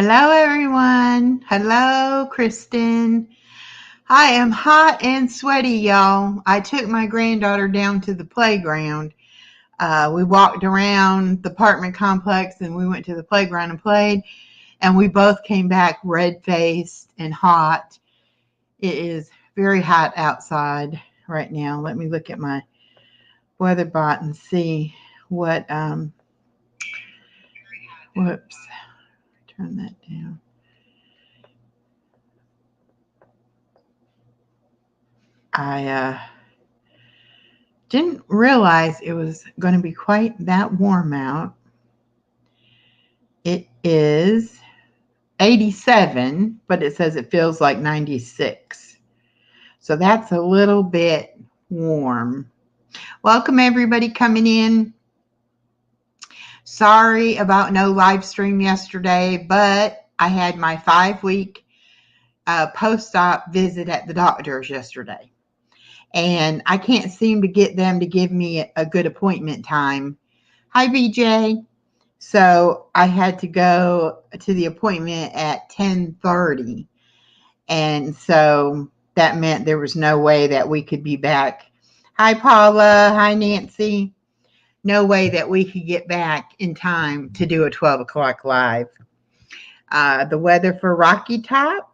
Hello, everyone. Hello, Kristen. I am hot and sweaty, y'all. I took my granddaughter down to the playground. We walked around the apartment complex and we went to the playground and played, and we both came back red-faced and hot. It is very hot outside right now. Let me look at my weather bot and see what, whoops, turn that down. I didn't realize it was going to be quite that warm out. It is 87, but it says it feels like 96. So that's a little bit warm. Welcome, everybody coming in. Sorry about no live stream yesterday, but I had my 5-week post-op visit at the doctor's yesterday. And I can't seem to get them to give me a good appointment time. Hi, BJ. So I had to go to the appointment at 10:30. And so that meant there was no way that we could be back. Hi, Paula. Hi, Nancy. No way that we could get back in time to do a 12 o'clock live. The weather for Rocky Top.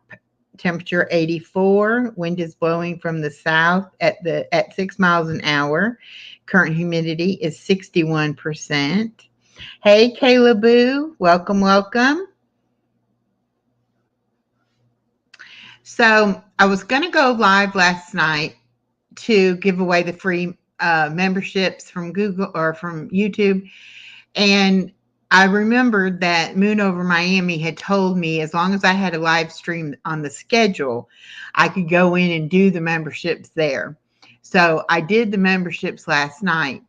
Temperature 84, wind is blowing from the south at 6 miles an hour. Current humidity is 61%. Hey, Kayla Boo, welcome, welcome. So I was going to go live last night to give away the free memberships from Google or from YouTube. And I remembered that Moon Over Miami had told me as long as I had a live stream on the schedule, I could go in and do the memberships there. So I did the memberships last night.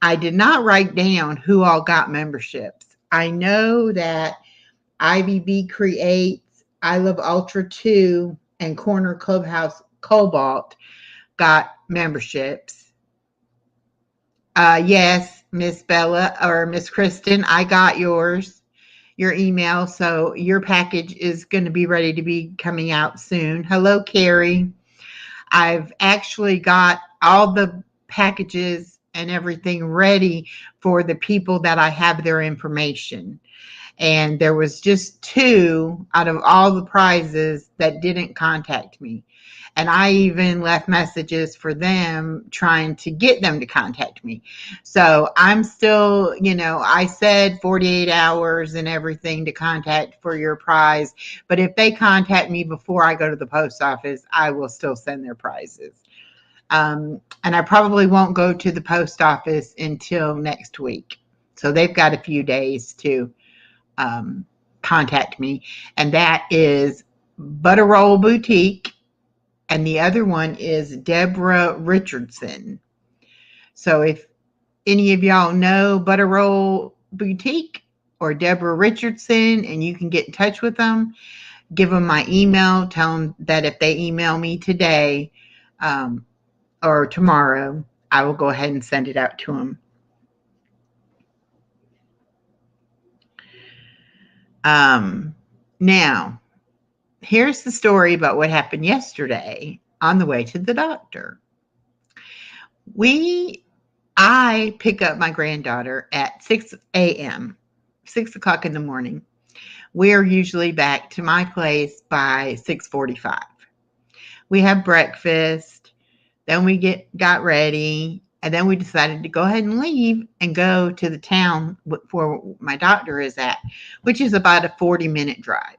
I did not write down who all got memberships. I know that IBB Creates, I Love Ultra 2, and Corner Clubhouse Cobalt got memberships. Yes. Miss Bella or Miss Kristen, I got your email. So your package is going to be ready to be coming out soon. Hello, Carrie. I've actually got all the packages and everything ready for the people that I have their information. And there was just 2 out of all the prizes that didn't contact me. And I even left messages for them trying to get them to contact me. So I'm still, I said 48 hours and everything to contact for your prize. But if they contact me before I go to the post office, I will still send their prizes. And I probably won't go to the post office until next week. So they've got a few days to contact me. And that is Butter Roll Boutique. And the other one is Deborah Richardson. So if any of y'all know Butter Roll Boutique or Deborah Richardson and you can get in touch with them, give them my email. Tell them that if they email me today or tomorrow, I will go ahead and send it out to them. Now, here's the story about what happened yesterday on the way to the doctor. I pick up my granddaughter at 6 a.m., 6 o'clock in the morning. We're usually back to my place by 6:45. We have breakfast, then we got ready, and then we decided to go ahead and leave and go to the town where my doctor is at, which is about a 40-minute drive.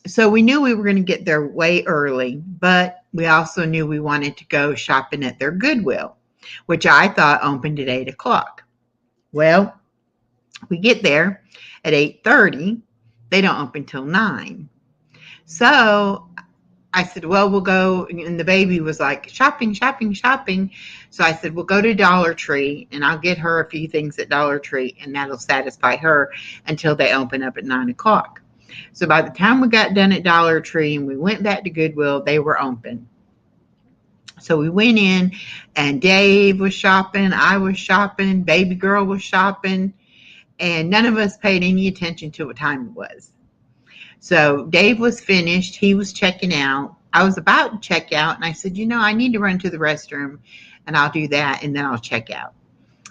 So we knew we were going to get there way early, but we also knew we wanted to go shopping at their Goodwill, which I thought opened at 8 o'clock. Well, we get there at 8:30. They don't open till 9. So I said, well, we'll go. And the baby was like, shopping, shopping, shopping. So I said, we'll go to Dollar Tree and I'll get her a few things at Dollar Tree and that'll satisfy her until they open up at 9 o'clock. So by the time we got done at Dollar Tree and we went back to Goodwill, they were open. So we went in and Dave was shopping, I was shopping, baby girl was shopping, and none of us paid any attention to what time it was. So Dave was finished. He was checking out. I was about to check out, and I said, I need to run to the restroom, and I'll do that, and then I'll check out.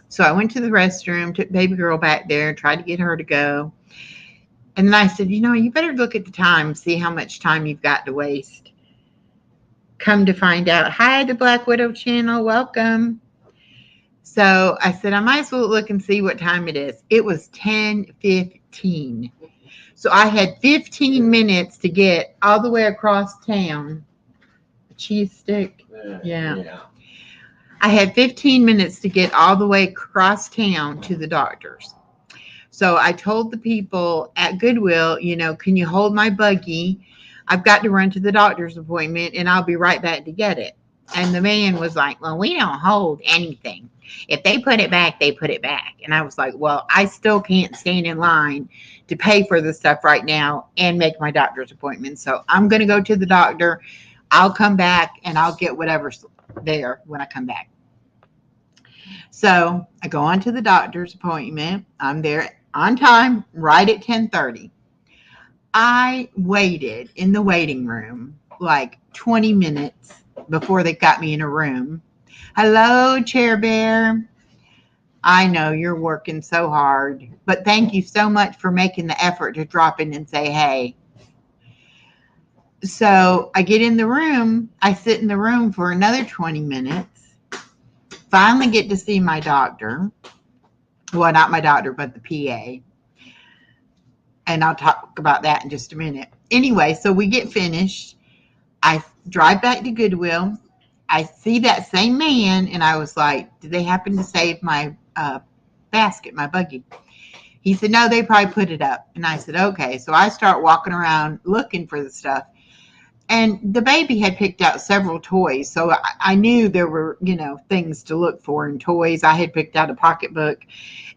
So I went to the restroom, took baby girl back there, tried to get her to go. And then I said, you better look at the time, see how much time you've got to waste. Come to find out, hi, the Black Widow channel, welcome. So I said, I might as well look and see what time it is. It was 10:15. So I had 15 minutes to get all the way across town. A cheese stick. Yeah. I had 15 minutes to get all the way across town to the doctor's. So I told the people at Goodwill, can you hold my buggy? I've got to run to the doctor's appointment and I'll be right back to get it. And the man was like, well, we don't hold anything. If they put it back, they put it back. And I was like, well, I still can't stand in line to pay for the stuff right now and make my doctor's appointment. So I'm going to go to the doctor. I'll come back and I'll get whatever's there when I come back. So I go on to the doctor's appointment. I'm there on time, right at 10:30. I waited in the waiting room like 20 minutes before they got me in a room. Hello, Chair Bear. I know you're working so hard, but thank you so much for making the effort to drop in and say, hey. So I get in the room. I sit in the room for another 20 minutes. Finally get to see my doctor. Well, not my doctor, but the PA. And I'll talk about that in just a minute. Anyway, so we get finished. I drive back to Goodwill. I see that same man, and I was like, did they happen to save my basket, my buggy? He said, no, they probably put it up. And I said, okay. So I start walking around looking for the stuff. And the baby had picked out several toys. So I knew there were, things to look for in toys. I had picked out a pocketbook.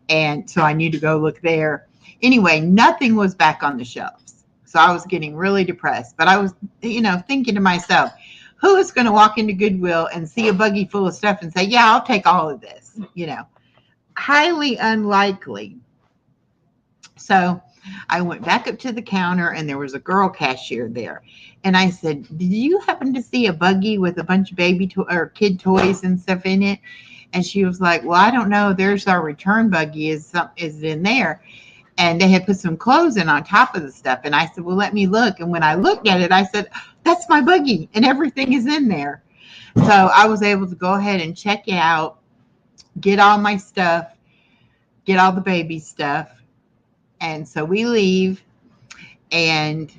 And so I knew to go look there. Anyway, nothing was back on the shelves. So I was getting really depressed. But I was, thinking to myself, who is going to walk into Goodwill and see a buggy full of stuff and say, yeah, I'll take all of this? Highly unlikely. So I went back up to the counter and there was a girl cashier there. And I said, did you happen to see a buggy with a bunch of baby or kid toys and stuff in it? And she was like, well, I don't know. There's our return buggy is in there. And they had put some clothes in on top of the stuff. And I said, well, let me look. And when I looked at it, I said, that's my buggy and everything is in there. So I was able to go ahead and check out, get all my stuff, get all the baby stuff. And so we leave. And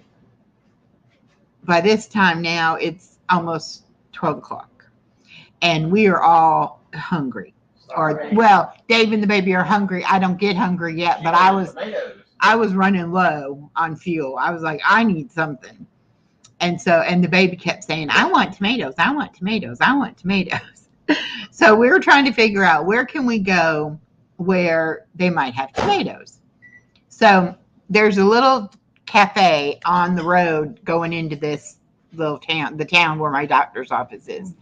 by this time now, it's almost 12 o'clock. And we are all hungry. Well, Dave and the baby are hungry. I don't get hungry yet, but I was running low on fuel. I was like, I need something. And the baby kept saying, I want tomatoes. I want tomatoes. I want tomatoes. So we were trying to figure out where can we go where they might have tomatoes. So there's a little cafe on the road going into this little town, the town where my doctor's office is.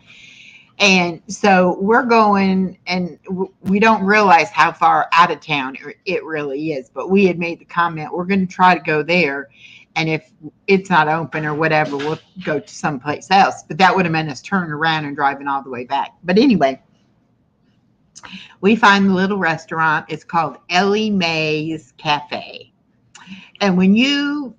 And so we're going, and we don't realize how far out of town it really is. But we had made the comment, we're going to try to go there. And if it's not open or whatever, we'll go to someplace else. But that would have meant us turning around and driving all the way back. But anyway, we find the little restaurant. It's called Ellie Mae's Cafe. And when you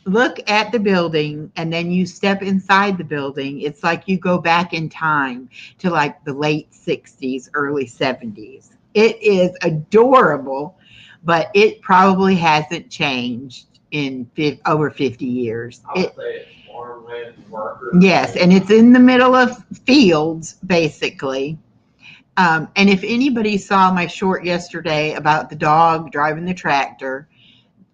look at the building and then you step inside the building, it's like you go back in time to like the late 60s, early 70s. It is adorable, but it probably hasn't changed in over 50 years. I would say it's farmland workers. Yes, and it's in the middle of fields, basically. And if anybody saw my short yesterday about the dog driving the tractor,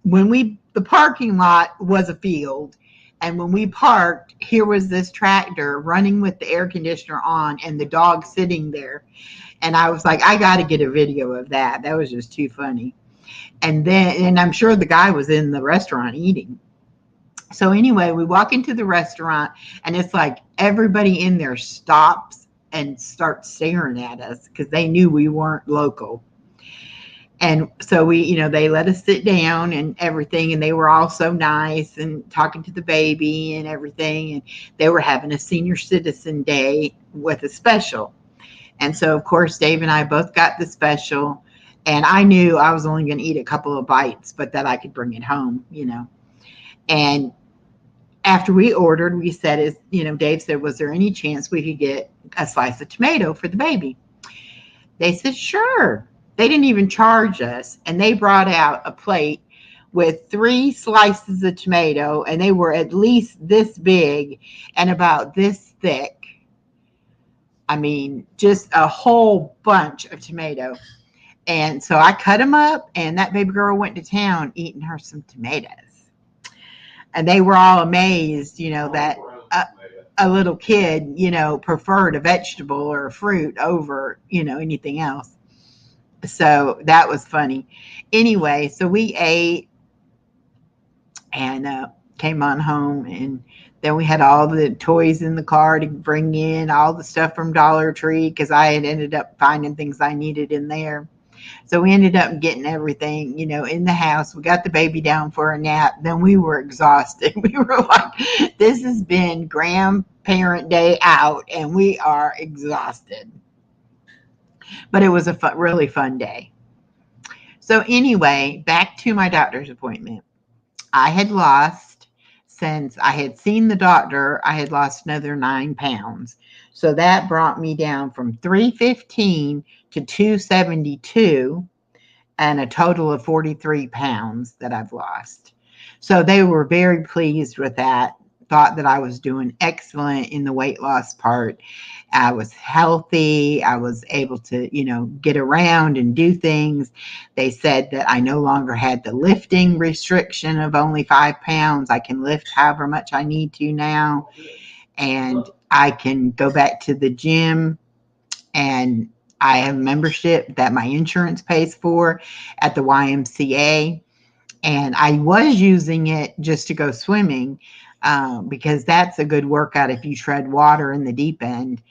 the parking lot was a field. And when we parked, here was this tractor running with the air conditioner on and the dog sitting there. And I was like, I got to get a video of that. That was just too funny. And I'm sure the guy was in the restaurant eating. So anyway, we walk into the restaurant and it's like everybody in there stops and starts staring at us because they knew we weren't local. And so they let us sit down and everything, and they were all so nice and talking to the baby and everything. And they were having a senior citizen day with a special. And so, of course, Dave and I both got the special. And I knew I was only going to eat a couple of bites, but that I could bring it home. And after we ordered, we said, Dave said, was there any chance we could get a slice of tomato for the baby? They said, sure. They didn't even charge us. And they brought out a plate with 3 slices of tomato, and they were at least this big and about this thick. I mean, just a whole bunch of tomato. And so I cut them up, and that baby girl went to town eating her some tomatoes. And they were all amazed, that a little kid, preferred a vegetable or a fruit over, anything else. So that was funny. Anyway, so we ate and came on home, and then we had all the toys in the car to bring in, all the stuff from Dollar Tree, because I had ended up finding things I needed in there. So we ended up getting everything, in the house. We got the baby down for a nap. Then we were exhausted. We were like, this has been grandparent day out, and we are exhausted. But it was a really fun day. So anyway, back to my doctor's appointment. I had lost, since I had seen the doctor, I had lost another 9 pounds. So that brought me down from 315 to 272, and a total of 43 pounds that I've lost. So they were very pleased with that, thought that I was doing excellent in the weight loss part. I was healthy. I was able to, get around and do things. They said that I no longer had the lifting restriction of only 5 pounds. I can lift however much I need to now. And I can go back to the gym, and I have a membership that my insurance pays for at the YMCA. And I was using it just to go swimming, because that's a good workout if you tread water in the deep end.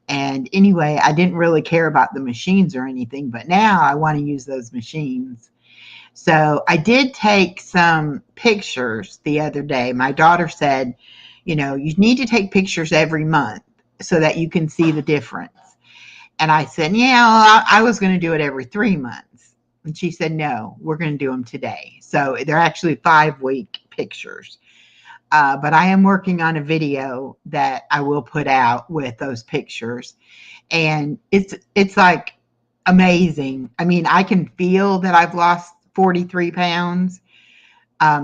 And anyway, I didn't really care about the machines or anything, but now I want to use those machines. So I did take some pictures the other day. My daughter said, you need to take pictures every month so that you can see the difference. And I said, yeah, I was going to do it every 3 months. And she said, no, we're going to do them today. So they're actually 5-week pictures. But I am working on a video that I will put out with those pictures. And it's like amazing. I mean, I can feel that I've lost 43 pounds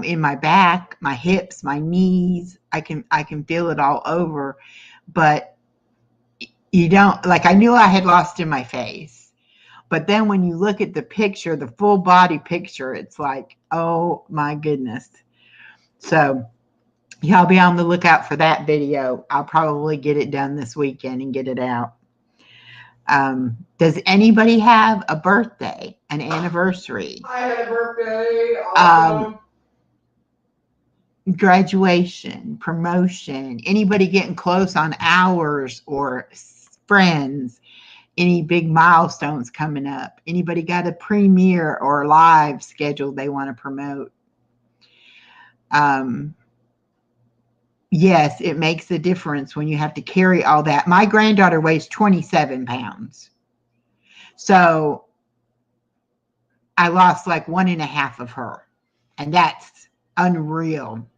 in my back, my hips, my knees. I can feel it all over. But you don't, like, I knew I had lost in my face. But then when you look at the picture, the full body picture, it's like, oh my goodness. So y'all be on the lookout for that video. I'll probably get it done this weekend and get it out. Does anybody have a birthday, an anniversary? I had a birthday. Graduation, promotion, anybody getting close on hours or friends, any big milestones coming up, anybody got a premiere or live scheduled they want to promote? Yes, it makes a difference when you have to carry all that. My granddaughter weighs 27 pounds. So I lost like 1.5 of her. And that's unreal,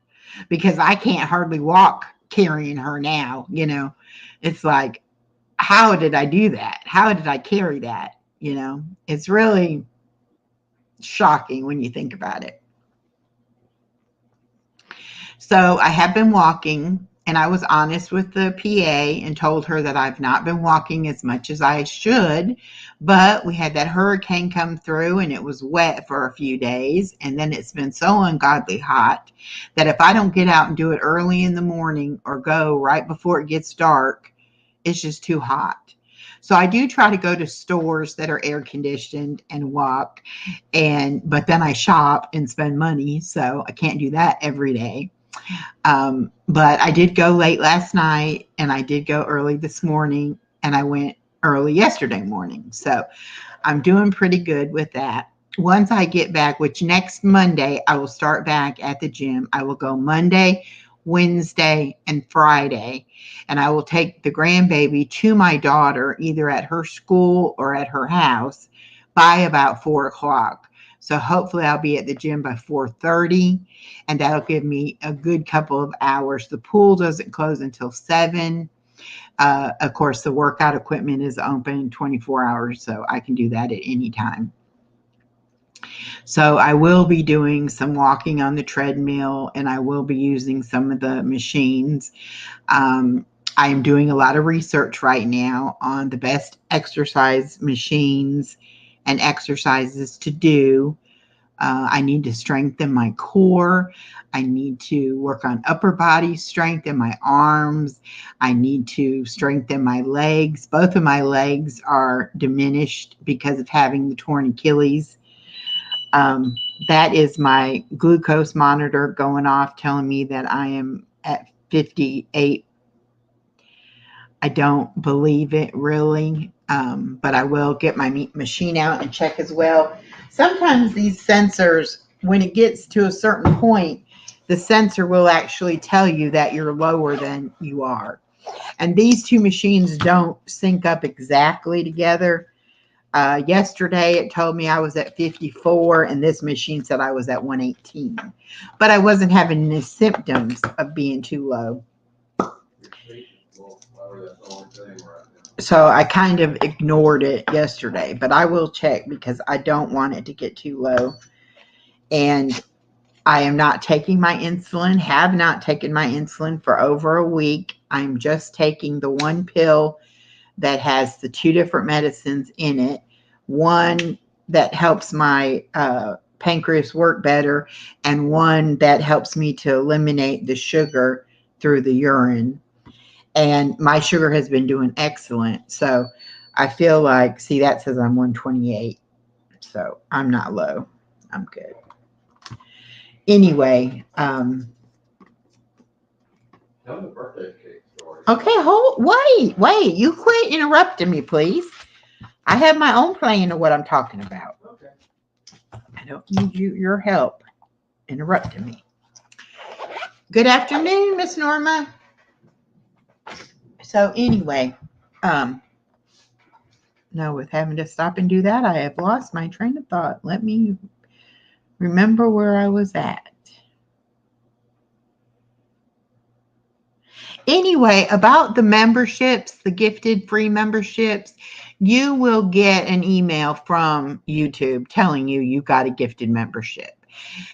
because I can't hardly walk carrying her now. It's like, how did I do that? How did I carry that? It's really shocking when you think about it. So I have been walking, and I was honest with the PA and told her that I've not been walking as much as I should, but we had that hurricane come through and it was wet for a few days. And then it's been so ungodly hot that if I don't get out and do it early in the morning or go right before it gets dark, it's just too hot. So I do try to go to stores that are air conditioned and walk, but then I shop and spend money. So I can't do that every day. But I did go late last night, and I did go early this morning, and I went early yesterday morning. So I'm doing pretty good with that. once I get back, which next Monday, I will start back at the gym. I will go Monday, Wednesday, and Friday. And I will take the grandbaby to my daughter, either at her school or at her house, by about 4 o'clock. So hopefully I'll be at the gym by 4:30, and that'll give me a good couple of hours. The pool doesn't close until 7. Of course, the workout equipment is open 24 hours, so I can do that at any time. So I will be doing some walking on the treadmill, and I will be using some of the machines. I am doing a lot of research right now on the best exercise machines and exercises to do. I need to strengthen my core. I need to work on upper body strength in my arms. I need to strengthen my legs. Both of my legs are diminished because of having the torn Achilles. That is my glucose monitor going off, telling me that I am at 58. I don't believe it really, but I will get my machine out and check as well. Sometimes these sensors, when it gets to a certain point, the sensor will actually tell you that you're lower than you are. And these two machines don't sync up exactly together. Yesterday, it told me I was at 54, and this machine said I was at 118. But I wasn't having any symptoms of being too low. So I kind of ignored it yesterday, but I will check because I don't want it to get too low. And I am not taking my insulin, have not taken my insulin for over a week. I'm just taking the one pill that has the 2 different medicines in it. One that helps my pancreas work better, and one that helps me to eliminate the sugar through the urine. And my sugar has been doing excellent. So I feel like, see, that says I'm 128. So I'm not low. I'm good. Anyway, Tell the birthday cake story. Okay, wait. You quit interrupting me, please. I have my own plan of what I'm talking about. Okay. I don't need your help interrupting me. Good afternoon, Miss Norma. So anyway, no, with having to stop and do that, I have lost my train of thought. Let me remember where I was at. Anyway, about the memberships, the gifted free memberships, you will get an email from YouTube telling you got a gifted membership.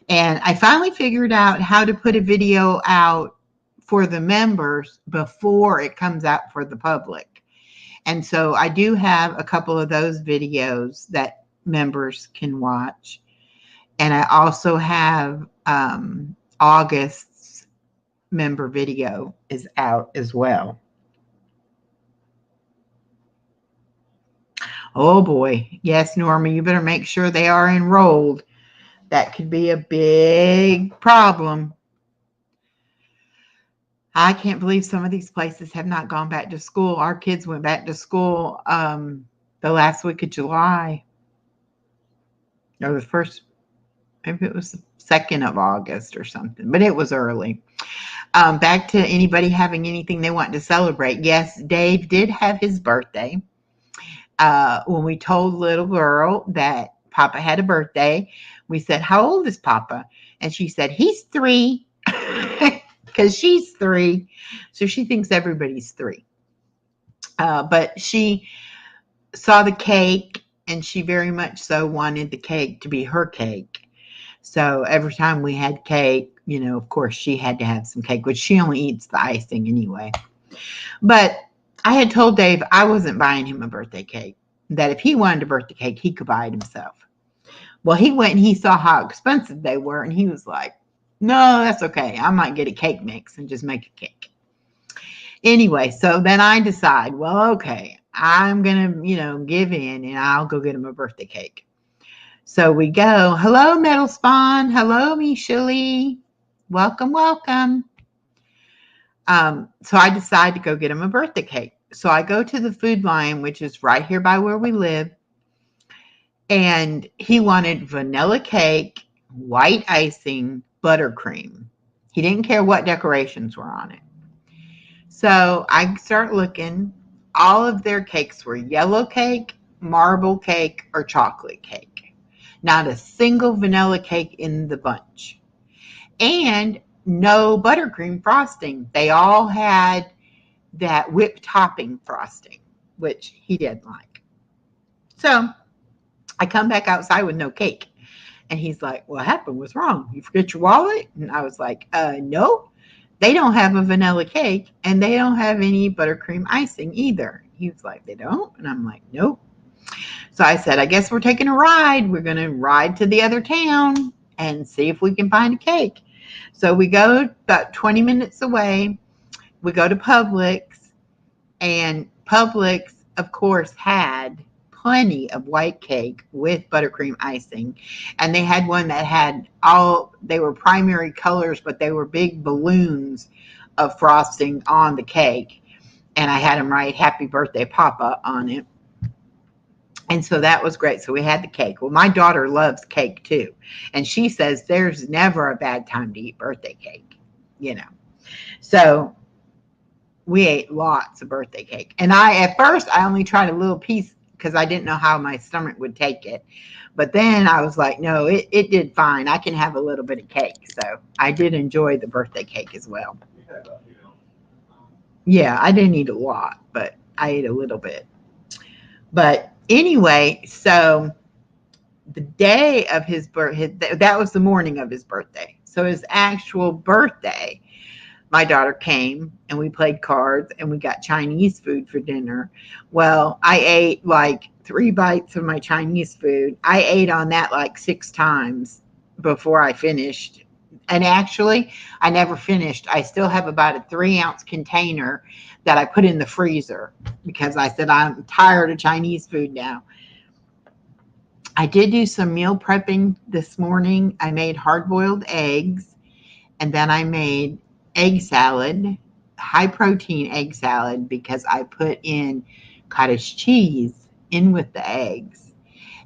And I finally figured out how to put a video out for the members before it comes out for the public. And so I do have a couple of those videos that members can watch. And I also have August's member video is out as well. Oh boy. Yes, Norma, you better make sure they are enrolled. That could be a big problem. I can't believe some of these places have not gone back to school. Our kids went back to school the last week of July. Or the first, maybe it was the 2nd of August or something, but it was early. Back to anybody having anything they want to celebrate. Yes, Dave did have his birthday. When we told little girl that Papa had a birthday, we said, "How old is Papa?" And she said, "He's 3." Because she's 3. So she thinks everybody's 3. But she saw the cake, and she very much so wanted the cake to be her cake. So every time we had cake, of course, she had to have some cake, which she only eats the icing anyway. But I had told Dave I wasn't buying him a birthday cake, that if he wanted a birthday cake, he could buy it himself. Well, he went and he saw how expensive they were, and he was like, "No, that's okay. I might get a cake mix and just make a cake." Anyway, so then I decide, well, okay, I'm going to, give in, and I'll go get him a birthday cake. So we go. Hello, Metal Spawn. Hello, Misha Lee. Welcome. So I decide to go get him a birthday cake. So I go to the Food Lion, which is right here by where we live. And he wanted vanilla cake, white icing, buttercream. He didn't care what decorations were on it. So I start looking. All of their cakes were yellow cake, marble cake, or chocolate cake. Not a single vanilla cake in the bunch. And no buttercream frosting. They all had that whipped topping frosting, which he didn't like. So I come back outside with no cake. And he's like, what happened? What's wrong? You forget your wallet? And I was like, no. They don't have a vanilla cake and they don't have any buttercream icing either. He was like, they don't? And I'm like, nope. So I said, I guess we're taking a ride. We're going to ride to the other town and see if we can find a cake. So we go about 20 minutes away. We go to Publix, and Publix, of course, had plenty of white cake with buttercream icing. And they had one that had they were primary colors, but they were big balloons of frosting on the cake. And I had them write Happy Birthday Papa on it. And so that was great. So we had the cake. Well, my daughter loves cake too. And she says there's never a bad time to eat birthday cake, So we ate lots of birthday cake. And at first, I only tried a little piece because I didn't know how my stomach would take it. But then I was like, no, it did fine. I can have a little bit of cake. So I did enjoy the birthday cake as well. Yeah, I didn't eat a lot, but I ate a little bit. But anyway, so the day of his birthday, that was the morning of his birthday. So his actual birthday, my daughter came and we played cards and we got Chinese food for dinner. Well, I ate like 3 bites of my Chinese food. I ate on that like 6 times before I finished. And actually, I never finished. I still have about a 3-ounce container that I put in the freezer because I said I'm tired of Chinese food now. I did do some meal prepping this morning. I made hard-boiled eggs, and then I made egg salad, high protein egg salad, because I put in cottage cheese in with the eggs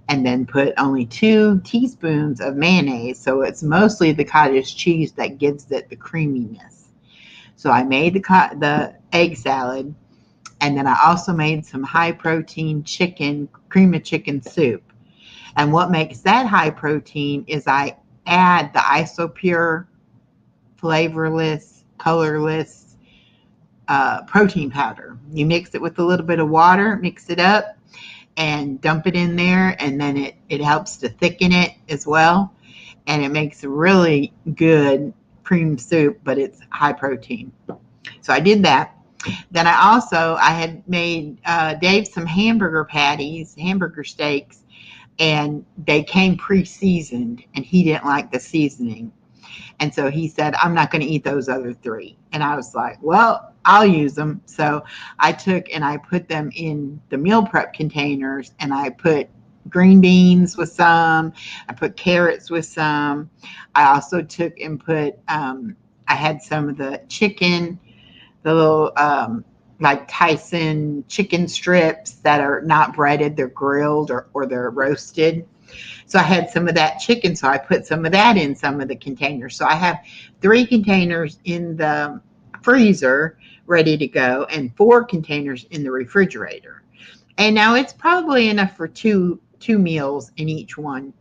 and then put only 2 teaspoons of mayonnaise. So it's mostly the cottage cheese that gives it the creaminess. So I made the egg salad, and then I also made some high protein cream of chicken soup. And what makes that high protein is I add the Isopure flavorless, colorless protein powder. You mix it with a little bit of water, mix it up, and dump it in there, and then it helps to thicken it as well. And it makes a really good cream soup, but it's high protein. So I did that. Then I had made Dave some hamburger steaks, and they came pre-seasoned, and he didn't like the seasoning. And so he said, I'm not going to eat those other 3. And I was like, well, I'll use them. So I took and I put them in the meal prep containers, and I put green beans with some. I put carrots with some. I also took and put, I had some of the chicken, the little, like Tyson chicken strips that are not breaded, they're grilled or they're roasted. So I had some of that chicken, so I put some of that in some of the containers. So I have 3 containers in the freezer ready to go and 4 containers in the refrigerator. And now it's probably enough for two meals in each one.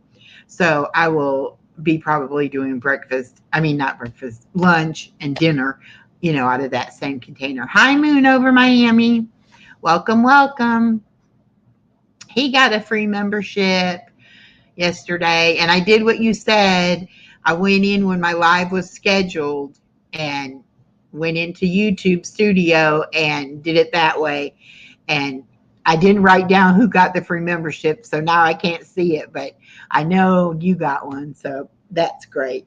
So I will be probably doing lunch and dinner, out of that same container. Hi, Moon over Miami. Welcome, welcome. He got a free membership yesterday, and I did what you said. I went in when my live was scheduled and went into YouTube Studio and did it that way. And I didn't write down who got the free membership, so now I can't see it, but I know you got one, so that's great.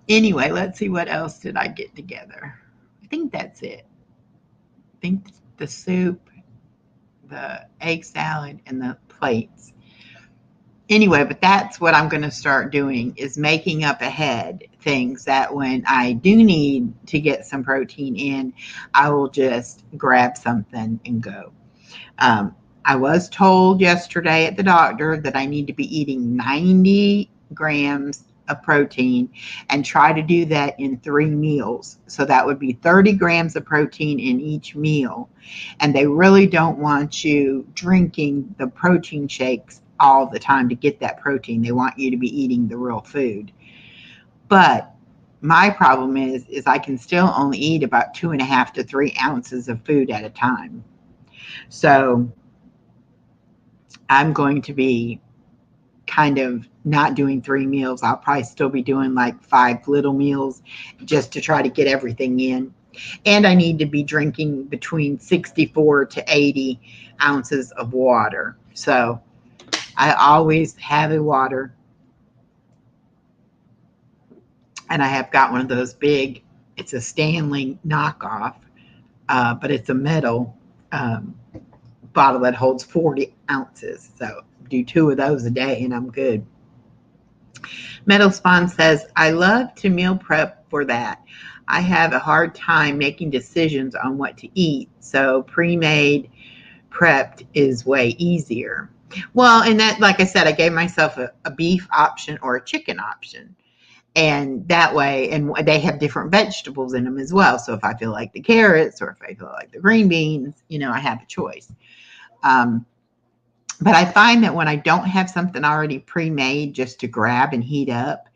Anyway, let's see, what else did I get together? I think that's it. I think the soup, the egg salad, and the plates. Anyway, but that's what I'm going to start doing, is making up ahead things that when I do need to get some protein in, I will just grab something and go. I was told yesterday at the doctor that I need to be eating 90 grams of protein and try to do that in 3 meals. So that would be 30 grams of protein in each meal. And they really don't want you drinking the protein shakes all the time to get that protein. They want you to be eating the real food. But my problem is I can still only eat about 2.5 to 3 ounces of food at a time. So I'm going to be kind of not doing 3 meals. I'll probably still be doing like 5 little meals just to try to get everything in. And I need to be drinking between 64 to 80 ounces of water. So I always have a water. And I have got one of those big, it's a Stanley knockoff, but it's a metal bottle that holds 40 ounces. So do 2 of those a day and I'm good. Metal Spawn says, I love to meal prep for that. I have a hard time making decisions on what to eat. So pre-made prepped is way easier. Well, and that, like I said, I gave myself a beef option or a chicken option. And that way, and they have different vegetables in them as well. So if I feel like the carrots or if I feel like the green beans, I have a choice. But I find that when I don't have something already pre-made just to grab and heat up,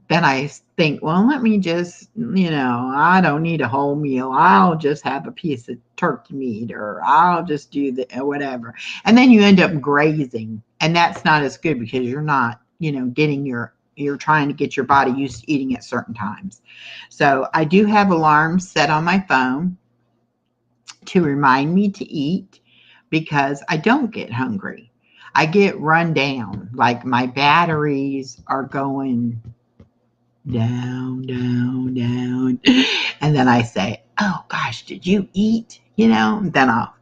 then I think, well, let me just, I don't need a whole meal. I'll just have a piece of turkey meat or I'll just do whatever. And then you end up grazing. And that's not as good because you're not, you're trying to get your body used to eating at certain times. So I do have alarms set on my phone to remind me to eat because I don't get hungry. I get run down. Like my batteries are going down, down, down. And then I say, oh gosh, did you eat? Then I'll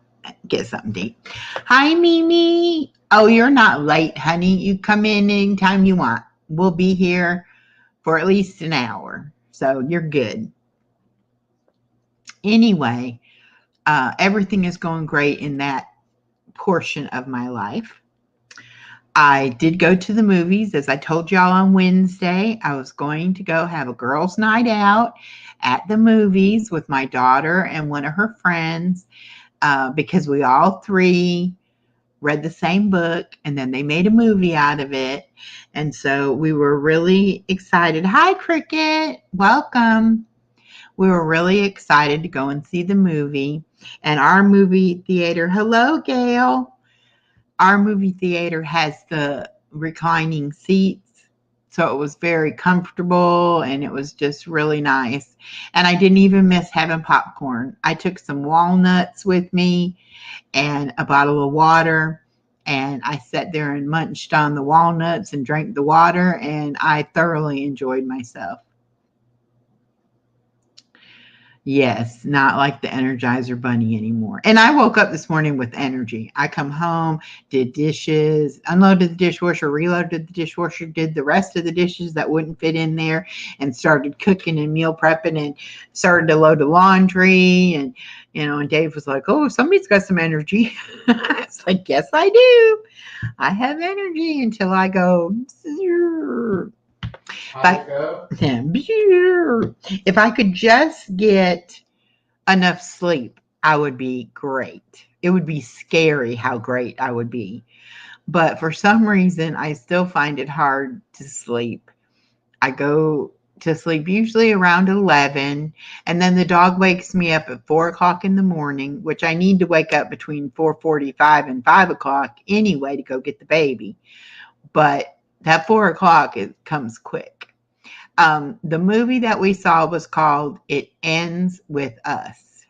get something to eat. Hi, Mimi. Oh, you're not late, honey. You come in anytime you want. We'll be here for at least an hour. So you're good. Anyway, everything is going great in that portion of my life. I did go to the movies. As I told y'all on Wednesday, I was going to go have a girls' night out at the movies with my daughter and one of her friends because we all 3 read the same book and then they made a movie out of it. And so we were really excited. Hi, Cricket. Welcome. We were really excited to go and see the movie. And our movie theater, hello, Gail. Our movie theater has the reclining seats. So it was very comfortable and it was just really nice. And I didn't even miss having popcorn. I took some walnuts with me and a bottle of water. And I sat there and munched on the walnuts and drank the water. And I thoroughly enjoyed myself. Yes, not like the Energizer Bunny anymore. And I woke up this morning with energy. I come home, did dishes, unloaded the dishwasher, reloaded the dishwasher, did the rest of the dishes that wouldn't fit in there, and started cooking and meal prepping and started to load the laundry. And, and Dave was like, oh, somebody's got some energy. It's like, yes, I do. I have energy until I go, if I could just get enough sleep, I would be great. It would be scary how great I would be. But for some reason, I still find it hard to sleep. I go to sleep usually around 11, and then the dog wakes me up at 4 o'clock in the morning, which I need to wake up between 4:45 and 5 o'clock anyway to go get the baby. But that 4 o'clock, it comes quick. The movie that we saw was called It Ends With Us.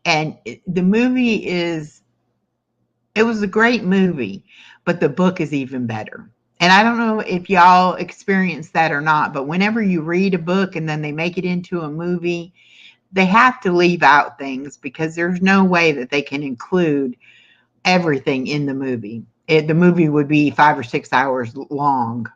And the movie it was a great movie, but the book is even better. And I don't know if y'all experience that or not, but whenever you read a book and then they make it into a movie, they have to leave out things because there's no way that they can include everything in the movie. The movie would be 5 or 6 hours long,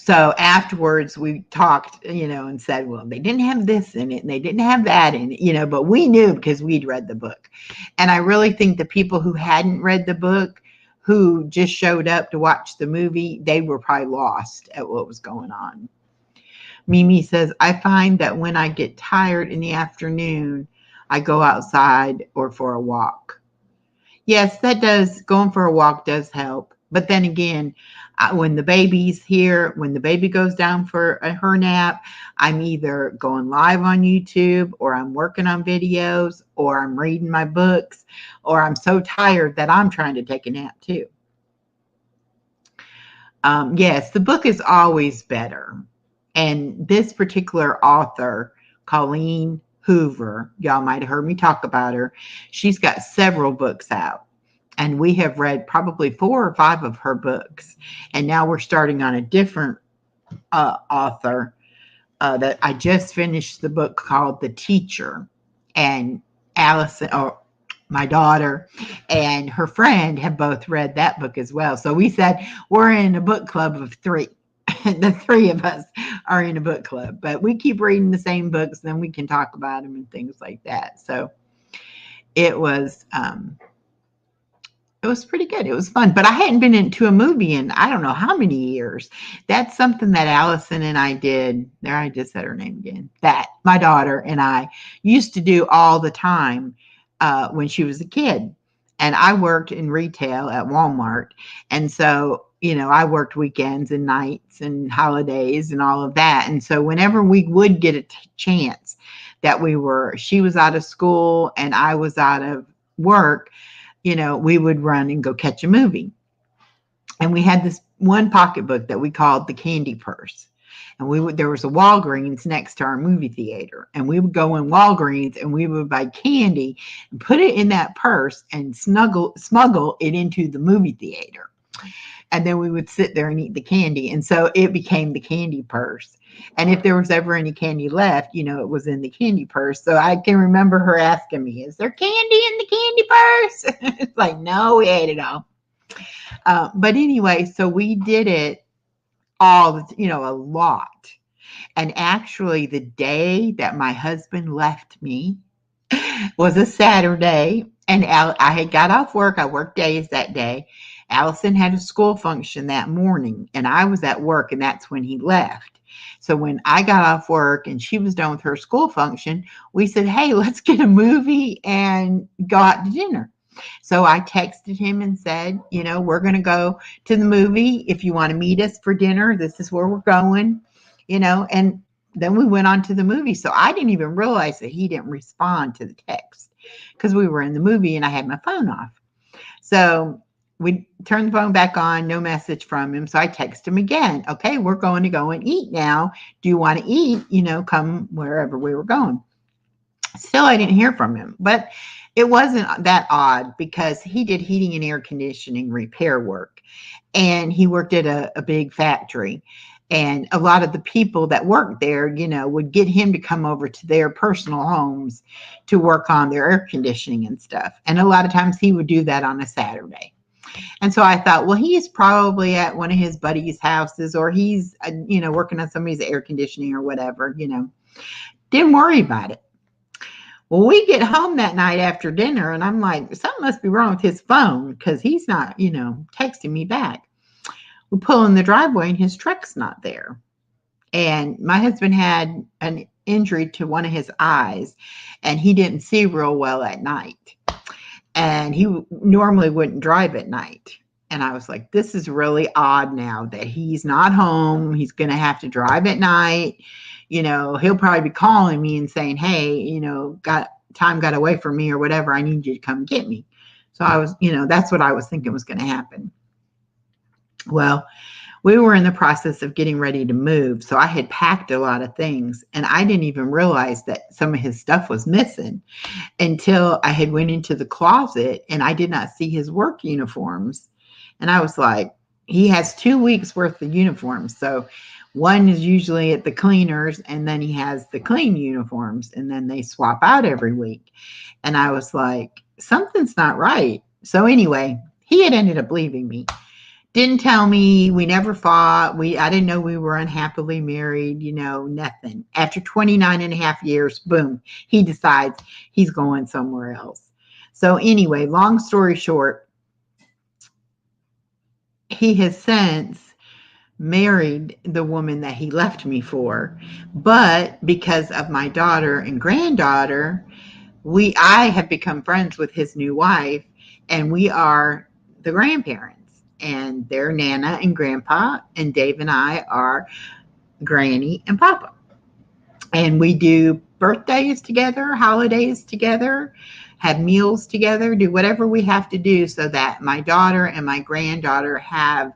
So afterwards we talked, and said, well, they didn't have this in it and they didn't have that in it, but we knew because we'd read the book. And I really think the people who hadn't read the book, who just showed up to watch the movie, they were probably lost at what was going on. Mimi says, I find that when I get tired in the afternoon, I go outside or for a walk. Yes, going for a walk does help. But then again, when the baby's here, when the baby goes down for her nap, I'm either going live on YouTube, or I'm working on videos, or I'm reading my books, or I'm so tired that I'm trying to take a nap too. Yes, the book is always better. And this particular author, Colleen Hoover, y'all might have heard me talk about her. She's got several books out. And we have read probably 4 or 5 of her books. And now we're starting on a different author that I just finished the book called The Teacher. And Allison, or my daughter, and her friend have both read that book as well. So we said we're in a book club of 3. The 3 of us are in a book club. But we keep reading the same books, then we can talk about them and things like that. So it was pretty good. It was fun, but I hadn't been into a movie in I don't know how many years. That's something that Allison and I did. There, I just said her name again. That my daughter and I used to do all the time when she was a kid. And I worked in retail at Walmart. And so, I worked weekends and nights and holidays and all of that. And so whenever we would get a chance that she was out of school and I was out of work, we would run and go catch a movie. And we had this one pocketbook that we called the Candy Purse. And there was a Walgreens next to our movie theater. And we would go in Walgreens and we would buy candy and put it in that purse and smuggle it into the movie theater. And then we would sit there and eat the candy. And so it became the Candy Purse. And if there was ever any candy left, it was in the candy purse. So I can remember her asking me, is there candy in the candy purse? It's like, no, we ate it all. But anyway, so we did it a lot. And actually the day that my husband left me was a Saturday. And I had got off work. I worked days that day. Allison had a school function that morning and I was at work, and that's when he left. So when I got off work and she was done with her school function, we said, hey, let's get a movie and go out to dinner. So I texted him and said, we're going to go to the movie. If you want to meet us for dinner, this is where we're going, and then we went on to the movie. So I didn't even realize that he didn't respond to the text because we were in the movie and I had my phone off. So we turned the phone back on, no message from him. So I text him again. Okay, we're going to go and eat now. Do you want to eat? Come wherever we were going. Still, I didn't hear from him. But it wasn't that odd because he did heating and air conditioning repair work. And he worked at a big factory. And a lot of the people that worked there, would get him to come over to their personal homes to work on their air conditioning and stuff. And a lot of times he would do that on a Saturday. And so I thought, well, he's probably at one of his buddies' houses, or he's, working on somebody's air conditioning or whatever, Didn't worry about it. Well, we get home that night after dinner and I'm like, something must be wrong with his phone because he's not, texting me back. We pull in the driveway and his truck's not there. And my husband had an injury to one of his eyes and he didn't see real well at night. And he normally wouldn't drive at night. And I was like, this is really odd now that he's not home. He's going to have to drive at night. He'll probably be calling me and saying, hey, time got away from me or whatever. I need you to come get me. So I was, that's what I was thinking was going to happen. Well, we were in the process of getting ready to move. So I had packed a lot of things and I didn't even realize that some of his stuff was missing until I had went into the closet and I did not see his work uniforms. And I was like, he has 2 weeks worth of uniforms. So one is usually at the cleaners and then he has the clean uniforms and then they swap out every week. And I was like, something's not right. So anyway, he had ended up leaving me. Didn't tell me. We never fought. I didn't know we were unhappily married, nothing. After 29 and a half years, boom, he decides he's going somewhere else. So anyway, long story short, he has since married the woman that he left me for. But because of my daughter and granddaughter, I have become friends with his new wife, and we are the grandparents, and they're Nana and Grandpa, and Dave and I are Granny and Papa. And we do birthdays together, holidays together, have meals together, do whatever we have to do so that my daughter and my granddaughter have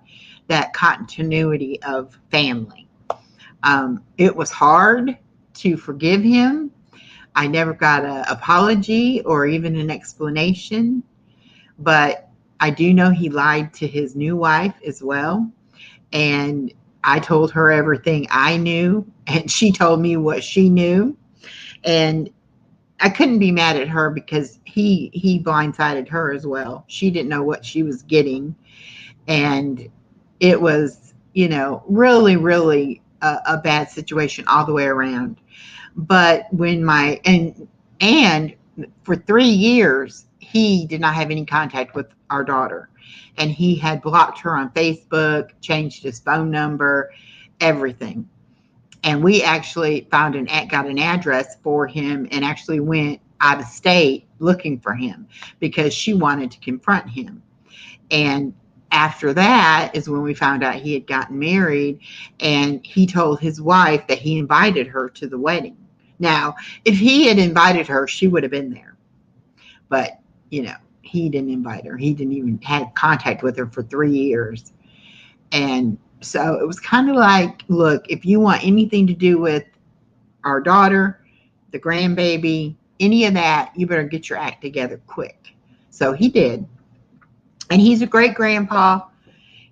that continuity of family. It was hard to forgive him. I never got an apology or even an explanation, but I do know he lied to his new wife as well. And I told her everything I knew, and she told me what she knew. And I couldn't be mad at her because he blindsided her as well. She didn't know what she was getting. And it was, really, really a bad situation all the way around. But when and for 3 years, he did not have any contact with our daughter. And he had blocked her on Facebook, changed his phone number, everything. And we actually got an address for him and actually went out of state looking for him because she wanted to confront him. And after that is when we found out he had gotten married, and he told his wife that he invited her to the wedding. Now, if he had invited her, she would have been there. But, he didn't invite her. He didn't even have contact with her for 3 years. And so it was kind of like, look, if you want anything to do with our daughter, the grandbaby, any of that, you better get your act together quick. So he did. And he's a great grandpa.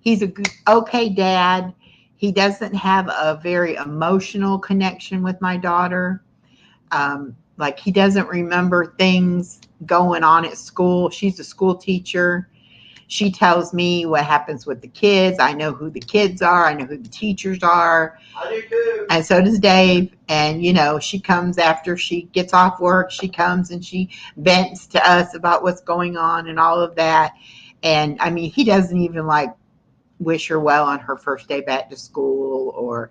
He's a okay dad. He doesn't have a very emotional connection with my daughter. Like he doesn't remember things going on at school. She's a school teacher. She tells me what happens with the kids. I know who the kids are. I know who the teachers are. I do too. And so does Dave. And, she comes after she gets off work. She comes and she vents to us about what's going on and all of that. And I mean, he doesn't even wish her well on her first day back to school or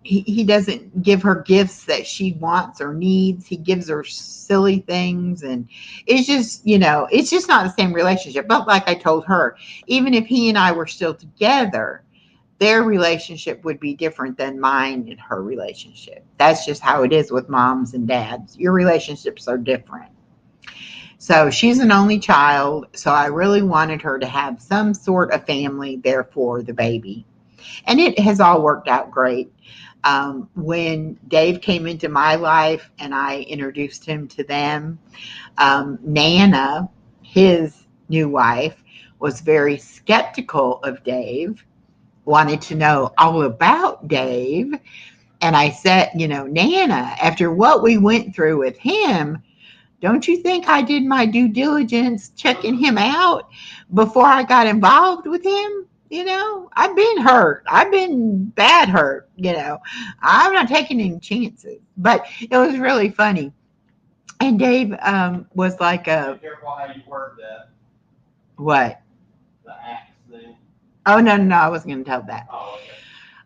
he doesn't give her gifts that she wants or needs. He gives her silly things. And it's just, it's just not the same relationship. But like I told her, even if he and I were still together, their relationship would be different than mine and her relationship. That's just how it is with moms and dads. Your relationships are different. So she's an only child. So I really wanted her to have some sort of family there for the baby. And it has all worked out great. When Dave came into my life and I introduced him to them, Nana, his new wife, was very skeptical of Dave, wanted to know all about Dave. And I said, Nana, after what we went through with him, don't you think I did my due diligence checking him out before I got involved with him? I've been hurt. I've been bad hurt. I'm not taking any chances. But it was really funny. And Dave was like Be careful how you word that. What? The axe thing. Oh, no, I wasn't going to tell that. Oh,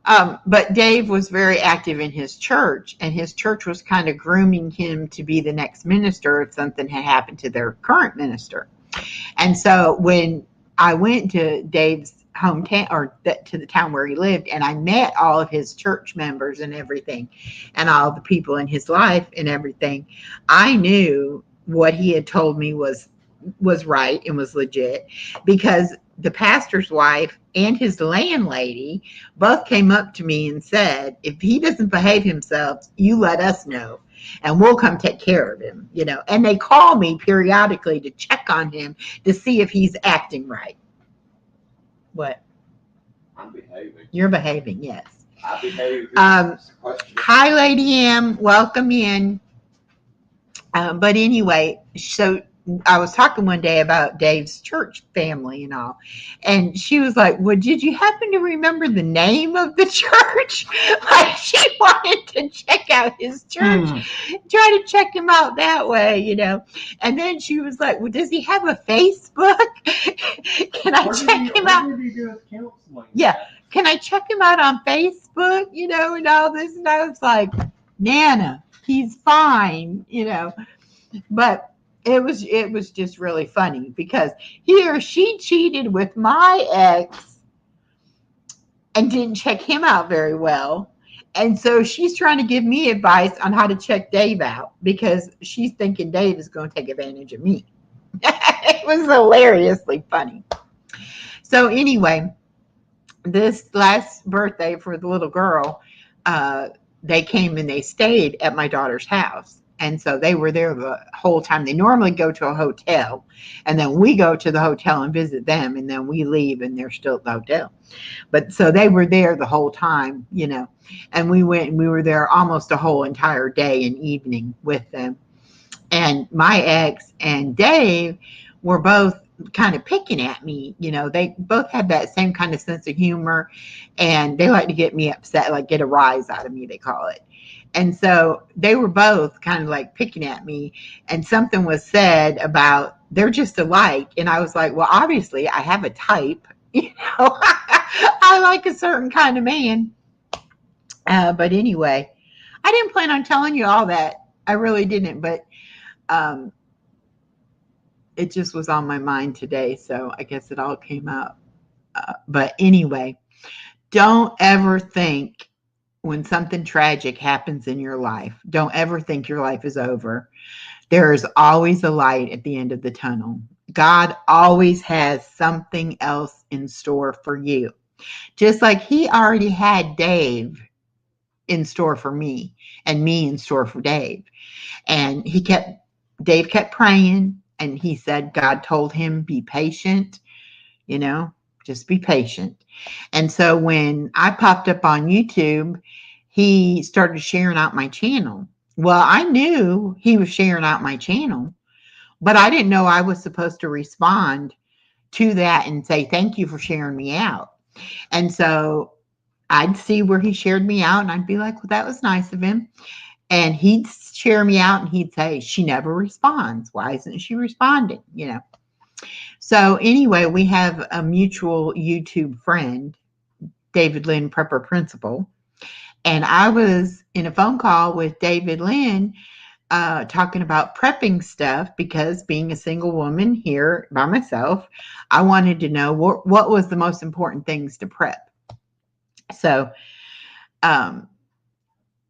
okay. But Dave was very active in his church, and his church was kind of grooming him to be the next minister if something had happened to their current minister. And so when I went to Dave's hometown or to the town where he lived, and I met all of his church members and everything, and all the people in his life and everything, I knew what he had told me was right and was legit, because the pastor's wife and his landlady both came up to me and said, if he doesn't behave himself, you let us know and we'll come take care of him, and they call me periodically to check on him to see if he's acting right. What? I'm behaving. You're behaving, yes. I behave. Hi, Lady M. Welcome in. But anyway, so I was talking one day about Dave's church family and all, and she was like, "Well, did you happen to remember the name of the church?" Like she wanted to check out his church, try to check him out that way, you know. And then she was like, "Well, does he have a Facebook? Can I check him out?" Where did he do his counseling? Yeah. Can I check him out on Facebook? You know, and all this. And I was like, Nana, he's fine, you know. But it was just really funny because here she cheated with my ex and didn't check him out very well. And so she's trying to give me advice on how to check Dave out because she's thinking Dave is going to take advantage of me. It was hilariously funny. So anyway, this last birthday for the little girl, they came and they stayed at my daughter's house. And so they were there the whole time. They normally go to a hotel, and then we go to the hotel and visit them, and then we leave and they're still at the hotel. But so they were there the whole time, you know, and we were there almost a whole entire day and evening with them. And my ex and Dave were both kind of picking at me. You know, they both had that same kind of sense of humor, and they like to get me upset, like get a rise out of me, they call it. And so they were both kind of like picking at me, and something was said about they're just alike. And I was like, well, obviously I have a type, you know, I like a certain kind of man. But anyway, I didn't plan on telling you all that. I really didn't, but it just was on my mind today. So I guess it all came out. But anyway, don't ever think when something tragic happens in your life, don't ever think your life is over. There is always a light at the end of the tunnel. God always has something else in store for you. Just like he already had Dave in store for me and me in store for Dave. And Dave kept praying, and he said God told him, be patient, you know, just be patient. And so when I popped up on YouTube, he started sharing out my channel. Well, I knew he was sharing out my channel, but I didn't know I was supposed to respond to that and say, thank you for sharing me out. And so I'd see where he shared me out, and I'd be like, well, that was nice of him. And he'd share me out and he'd say, she never responds. Why isn't she responding? You know? So anyway, we have a mutual YouTube friend, David Lynn, Prepper Principal. And I was in a phone call with David Lynn talking about prepping stuff because being a single woman here by myself, I wanted to know what was the most important things to prep. So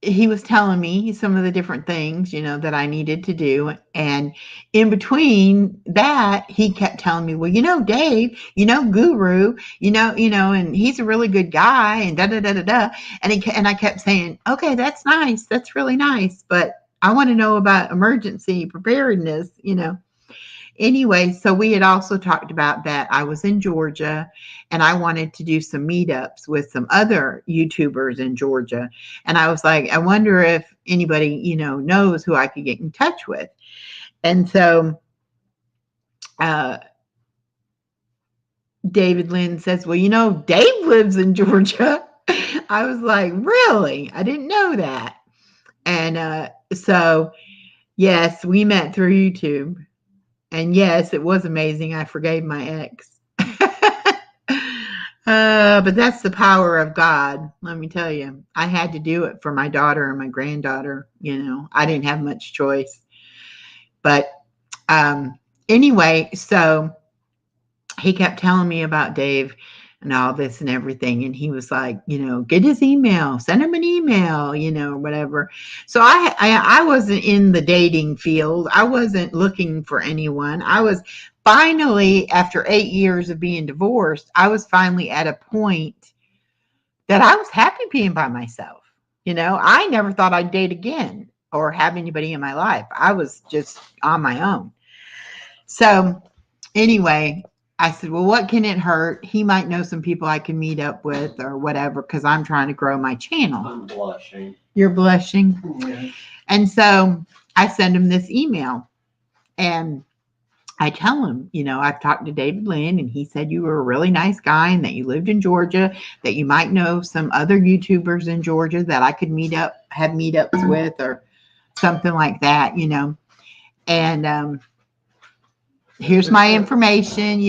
he was telling me some of the different things, you know, that I needed to do. And in between that, he kept telling me, well, you know, Dave, you know, Guru, you know, and he's a really good guy and da, da, da, da, da. And I kept saying, okay, that's nice. That's really nice. But I want to know about emergency preparedness, you know. Anyway, so we had also talked about that. I was in Georgia and I wanted to do some meetups with some other YouTubers in Georgia. And I was like, I wonder if anybody, you know, knows who I could get in touch with. And so David Lynn says, well, you know, Dave lives in Georgia. I was like, really? I didn't know that. And so, yes, we met through YouTube. And yes, it was amazing. I forgave my ex. But that's the power of God. Let me tell you, I had to do it for my daughter and my granddaughter. You know, I didn't have much choice. But anyway, so he kept telling me about Dave and all this and everything. And he was like, you know, get his email, send him an email, you know, whatever. So I wasn't in the dating field. I wasn't looking for anyone. I was finally, after 8 years of being divorced, I was finally at a point that I was happy being by myself. You know, I never thought I'd date again or have anybody in my life. I was just on my own. So anyway, I said, well, what can it hurt? He might know some people I can meet up with or whatever, because I'm trying to grow my channel. I'm blushing. You're blushing? Yeah. And so I sent him this email. And I tell him, I've talked to David Lynn and he said you were a really nice guy and that you lived in Georgia, that you might know some other YouTubers in Georgia that I could have meetups with or something like that. And here's my information,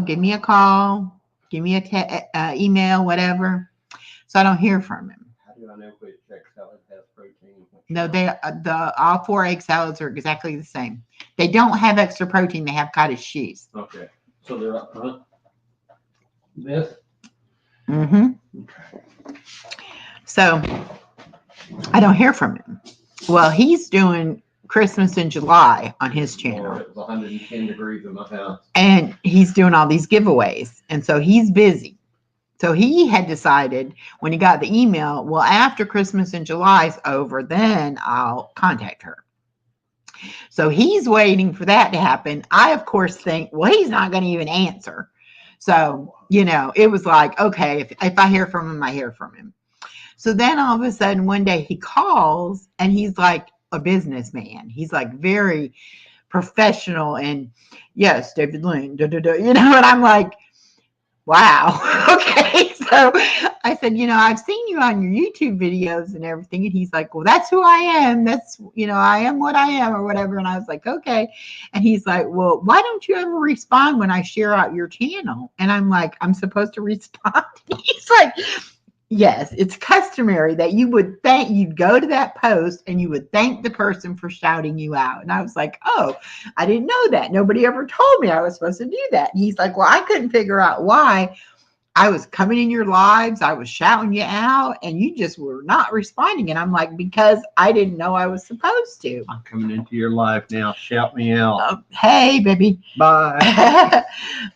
give me a call, give me a email, whatever. So I don't hear from him. How do I know which egg salad has protein? No, all 4 egg salads are exactly the same. They don't have extra protein. They have cottage cheese. Okay. So they're up front. This? Mm-hmm. Okay. So I don't hear from him. Well, he's doing Christmas in July on his channel. It was 110 degrees in my house. And he's doing all these giveaways. And so he's busy. So he had decided when he got the email, well, after Christmas in July is over, then I'll contact her. So he's waiting for that to happen. I, of course, think, well, he's not going to even answer. So, it was like, okay, if I hear from him, I hear from him. So then all of a sudden, one day he calls and he's like a businessman. He's like very professional and yes, David Lynn, and I'm like, wow. Okay. So I said, I've seen you on your YouTube videos and everything. And he's like, well, that's who I am. That's, I am what I am or whatever. And I was like, okay. And he's like, well, why don't you ever respond when I share out your channel? And I'm like, I'm supposed to respond. He's like, yes, it's customary that you'd go to that post and you would thank the person for shouting you out. And I was like, oh, I didn't know that. Nobody ever told me I was supposed to do that. And he's like, well, I couldn't figure out why I was coming in your lives. I was shouting you out and you just were not responding. And I'm like, because I didn't know I was supposed to. I'm coming into your life now. Shout me out. Hey, baby. Bye.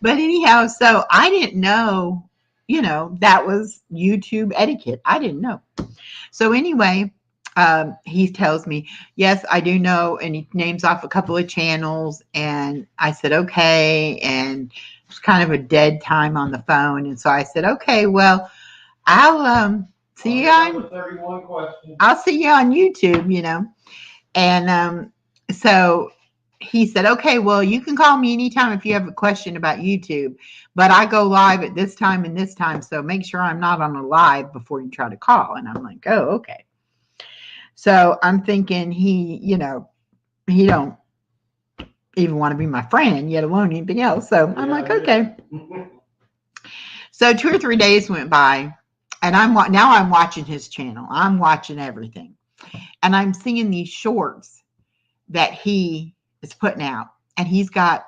But anyhow, so I didn't know, that was YouTube etiquette. I didn't know. So anyway, he tells me, yes, I do know. And he names off a couple of channels. And I said, okay. And it was kind of a dead time on the phone. And so I said, okay, well, I'll see you on 31 questions. I'll see you on YouTube, And so he said, okay, well, you can call me anytime if you have a question about YouTube, but I go live at this time and this time. So make sure I'm not on a live before you try to call. And I'm like, oh, okay. So I'm thinking he don't even want to be my friend, yet alone anything else. So I'm like, okay. So 2 or 3 days went by and now I'm watching his channel. I'm watching everything and I'm seeing these shorts that he is putting out, and he's got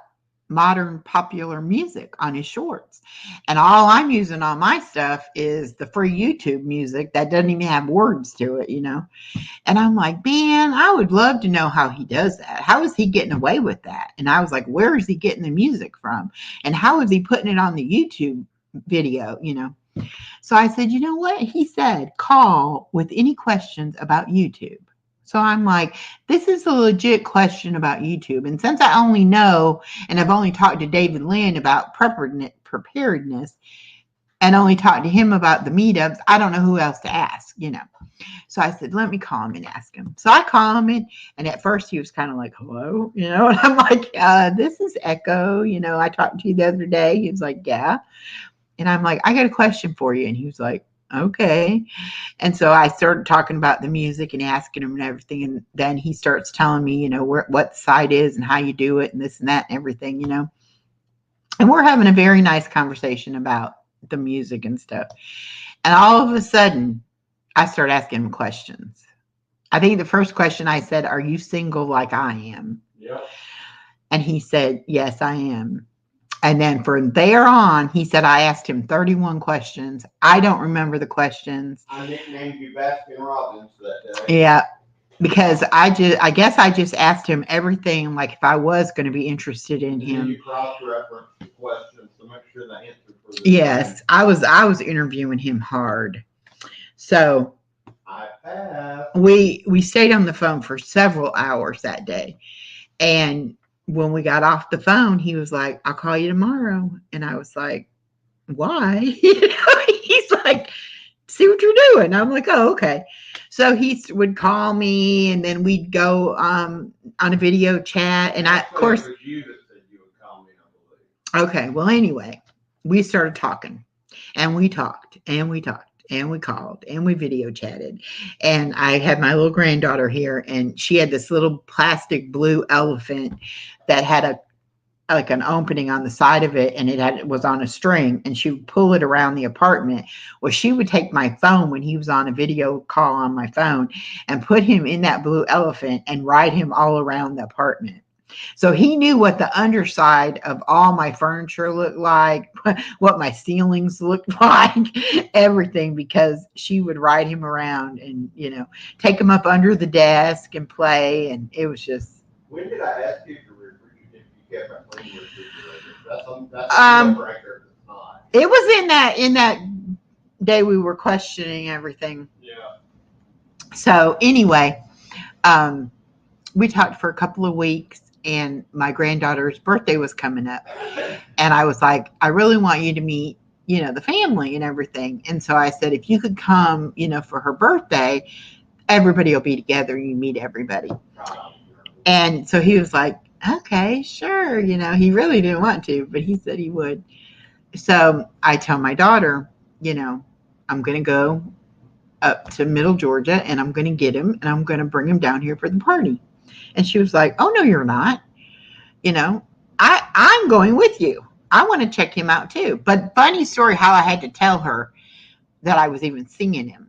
modern popular music on his shorts. And all I'm using on my stuff is the free YouTube music that doesn't even have words to it, And I'm like, man, I would love to know how he does that. How is he getting away with that? And I was like, where is he getting the music from? And how is he putting it on the YouTube video, So I said, you know what? He said, call with any questions about YouTube. So I'm like, this is a legit question about YouTube. And since I only know, and I've only talked to David Lynn about preparedness and only talked to him about the meetups, I don't know who else to ask, So I said, let me call him and ask him. So I call him and at first he was kind of like, hello, and I'm like, this is Echo. I talked to you the other day. He was like, yeah. And I'm like, I got a question for you. And he was like, okay. And so I started talking about the music and asking him and everything. And then he starts telling me, what the site is and how you do it and this and that and everything, And we're having a very nice conversation about the music and stuff. And all of a sudden, I start asking him questions. I think the first question I said, are you single like I am? Yep. And he said, yes, I am. And then from there on, he said, I asked him 31 questions. I don't remember the questions. I nicknamed you Baskin Robbins that day. Yeah, because I guess I just asked him everything, like if I was going to be interested in him. You cross-reference the questions to make sure the answer for the Yes, I was interviewing him hard. So I passed. we stayed on the phone for several hours that day. And when we got off the phone, he was like, I'll call you tomorrow. And I was like, why? He's like, see what you're doing. I'm like, oh, okay. So he would call me and then we'd go on a video chat. And I, of course, it was you that said you would Okay, well, anyway, we started talking and we talked and we talked and we called and we video chatted. And I had my little granddaughter here, and she had this little plastic blue elephant that had a like an opening on the side of it, and it was on a string, and she would pull it around the apartment. Well, she would take my phone when he was on a video call on my phone and put him in that blue elephant and ride him all around the apartment. So he knew what the underside of all my furniture looked like, what my ceilings looked like, everything, because she would ride him around and, take him up under the desk and play. And it was just. When did I ask you to if you kept a clean refrigerator? That's a deal breaker. It's not. It was in that day we were questioning everything. Yeah. So anyway, we talked for a couple of weeks, and my granddaughter's birthday was coming up, and I was like, I really want you to meet, the family and everything. And so I said, if you could come, for her birthday, everybody will be together. You meet everybody. And so he was like, okay, sure. He really didn't want to, but he said he would. So I tell my daughter, I'm going to go up to Middle Georgia, and I'm going to get him, and I'm going to bring him down here for the party. And she was like, oh, no, you're not. I'm going with you. I want to check him out too. But funny story how I had to tell her that I was even seeing him.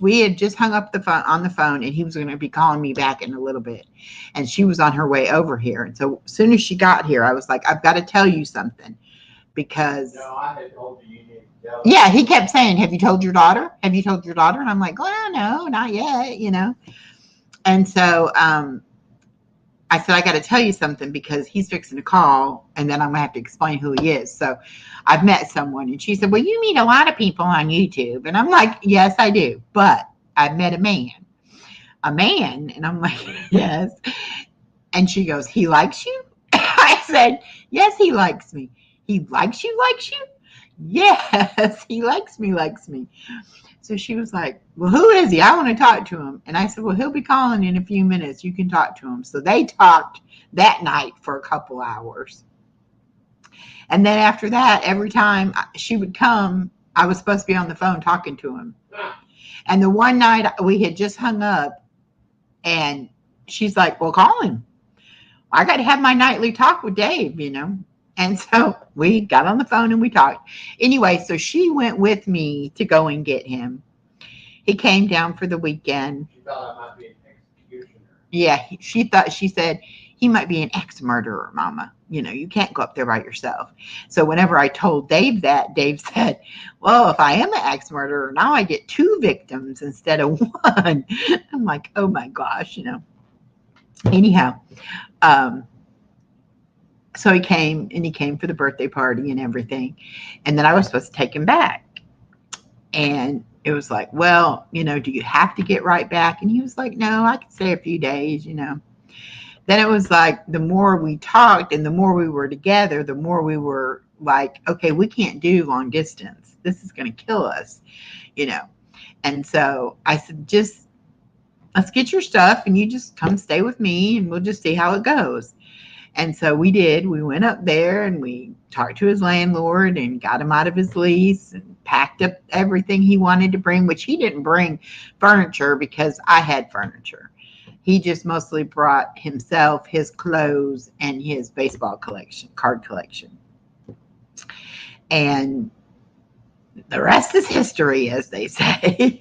We had just hung up on the phone, and he was going to be calling me back in a little bit. And she was on her way over here. And so as soon as she got here, I was like, I've got to tell you something, because. No, I had told you need to tell her. Yeah, he kept saying, have you told your daughter? Have you told your daughter? And I'm like, well, no, not yet, And so I said, I got to tell you something, because he's fixing to call, and then I'm going to have to explain who he is. So I've met someone. And she said, well, you meet a lot of people on YouTube. And I'm like, yes, I do. But I've met a man. And I'm like, yes. And she goes, he likes you? I said, yes, he likes me. He likes you? Yes, he likes me. So she was like, well, who is he? I want to talk to him. And I said, well, he'll be calling in a few minutes. You can talk to him. So they talked that night for a couple hours. And then after that, every time she would come, I was supposed to be on the phone talking to him. And the one night we had just hung up, and she's like, well, call him. I got to have my nightly talk with Dave, And so we got on the phone and we talked. Anyway, so she went with me to go and get him. He came down for the weekend. She thought I might be an executioner. Yeah, she said, he might be an ex-murderer, Mama. You can't go up there by yourself. So whenever I told Dave that, Dave said, well, if I am an ex-murderer, now I get 2 victims instead of 1. I'm like, oh my gosh, Anyhow, so he came for the birthday party and everything. And then I was supposed to take him back. And it was like, well, do you have to get right back? And he was like, no, I can stay a few days, Then it was like, the more we talked and the more we were together, the more we were like, okay, we can't do long distance. This is going to kill us, And so I said, just let's get your stuff and you just come stay with me, and we'll just see how it goes. And so we did. We went up there and we talked to his landlord and got him out of his lease and packed up everything he wanted to bring, which he didn't bring furniture because I had furniture. He just mostly brought himself, his clothes, and his baseball collection, card collection. And the rest is history, as they say.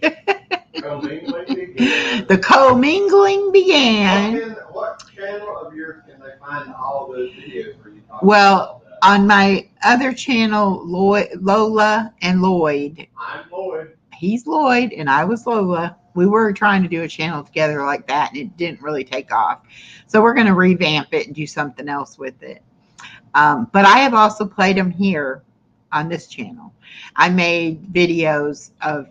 The commingling began. What channel of yours can they find all those videos where you talk Well, about that? on my other channel, Lola and Lloyd. I'm Lloyd. He's Lloyd and I was Lola. We were trying to do a channel together like that, and it didn't really take off. So we're going to revamp it and do something else with it. But I have also played them here on this channel. I made videos of